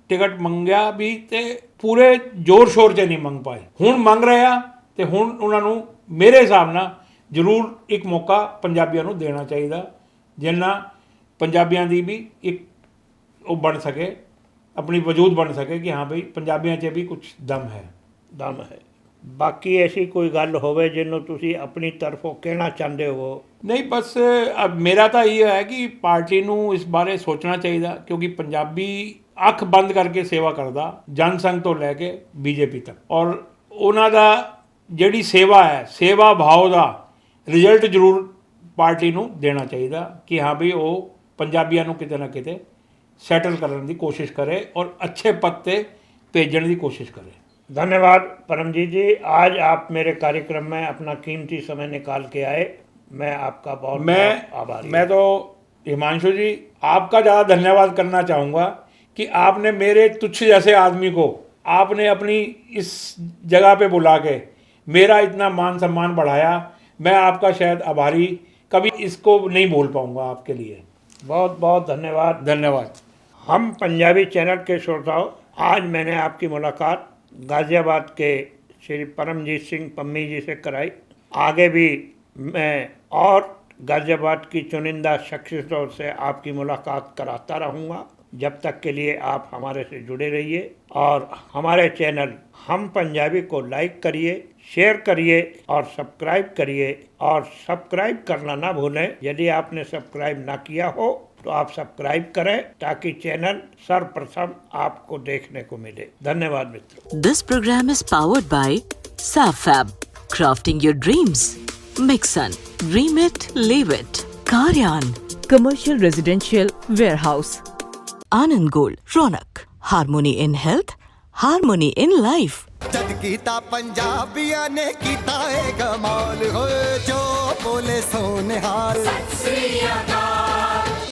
ਟਿਕਟ ਮੰਗਿਆ ਵੀ ਤੇ ਪੂਰੇ ਜ਼ੋਰ ਸ਼ੋਰ 'ਚ ਨਹੀਂ ਮੰਗ ਪਾਏ। ਹੁਣ ਮੰਗ ਰਹੇ ਆ ਤੇ ਹੁਣ ਉਹਨਾਂ ਨੂੰ ਮੇਰੇ ਹਿਸਾਬ ਨਾਲ ਜ਼ਰੂਰ ਇੱਕ ਮੌਕਾ ਪੰਜਾਬੀਆਂ ਨੂੰ ਦੇਣਾ ਚਾਹੀਦਾ, ਜਿੰਨਾ ਪੰਜਾਬੀਆਂ ਦੀ ਵੀ ਇੱਕ ਉਹ ਬਣ ਸਕੇ, ਆਪਣੀ ਵਜੂਦ ਬਣ ਸਕੇ ਕਿ ਹਾਂ ਬਈ ਪੰਜਾਬੀਆਂ 'ਚ ਵੀ ਕੁਝ ਦਮ ਹੈ। ਬਾਕੀ ਐਸੀ ਕੋਈ ਗੱਲ ਹੋਵੇ ਜਿਹਨੂੰ ਤੁਸੀਂ ਆਪਣੀ ਤਰਫੋਂ ਕਹਿਣਾ ਚਾਹੁੰਦੇ ਹੋ? ਨਹੀਂ, ਬਸ ਮੇਰਾ ਤਾਂ ਇਹ ਹੈ ਕਿ ਪਾਰਟੀ ਨੂੰ ਇਸ ਬਾਰੇ ਸੋਚਣਾ ਚਾਹੀਦਾ, ਕਿਉਂਕਿ ਪੰਜਾਬੀ ਅੱਖ ਬੰਦ ਕਰਕੇ ਸੇਵਾ ਕਰਦਾ, ਜਨ ਸੰਘ ਤੋਂ ਲੈ ਕੇ ਬੀਜੇਪੀ ਤੱਕ, ਔਰ ਉਹਨਾਂ ਦਾ ਜਿਹੜੀ ਸੇਵਾ ਹੈ, ਸੇਵਾ ਭਾਵ ਦਾ ਰਿਜ਼ਲਟ ਜ਼ਰੂਰ ਪਾਰਟੀ ਨੂੰ ਦੇਣਾ ਚਾਹੀਦਾ ਕਿ ਹਾਂ ਵੀ ਉਹ ਪੰਜਾਬੀਆਂ ਨੂੰ ਕਿਤੇ ਨਾ ਕਿਤੇ सेटल करने की कोशिश करे और अच्छे पद पे भेजने की कोशिश करे। धन्यवाद परमजीत जी, आज आप मेरे कार्यक्रम में अपना कीमती समय निकाल के आए, मैं आपका बहुत आभारी। मैं तो हिमांशु जी आपका ज़्यादा धन्यवाद करना चाहूँगा कि आपने मेरे तुच्छ जैसे आदमी को आपने अपनी इस जगह पे बुला के मेरा इतना मान सम्मान बढ़ाया। मैं आपका शायद आभारी कभी इसको नहीं भूल पाऊँगा। आपके लिए बहुत बहुत धन्यवाद। हम पंजाबी चैनल के श्रोताओं, आज मैंने आपकी मुलाकात गाज़ियाबाद के श्री परमजीत सिंह पम्मी जी से कराई। आगे भी मैं और गाजियाबाद की चुनिंदा शख्सियतों से आपकी मुलाकात कराता रहूँगा। जब तक के लिए आप हमारे से जुड़े रहिए और हमारे चैनल हम पंजाबी को लाइक करिए, शेयर करिए और सब्सक्राइब करिए। और सब्सक्राइब करना ना भूलें। यदि आपने सब्सक्राइब ना किया हो तो आप सब्सक्राइब करें ताकि चैनल सर्वप्रथम आपको देखने को मिले। धन्यवाद मित्रों। This program is powered by SafFab, crafting your dreams. Mixon, dream it, live it. Karyan, Commercial Residential Warehouse. Anand Gold, Ronak, harmony in health, harmony in life. ਜਦ ਕੀਤਾ ਪੰਜਾਬੀਆਂ ਨੇ ਕੀਤਾ ਏ ਕਮਾਲ ਹੋਏ ਜੋ ਬੋਲੇ ਸੋ ਨਿਹਾਲ। ਸਤਿ ਸ੍ਰੀ ਅਕਾਲ।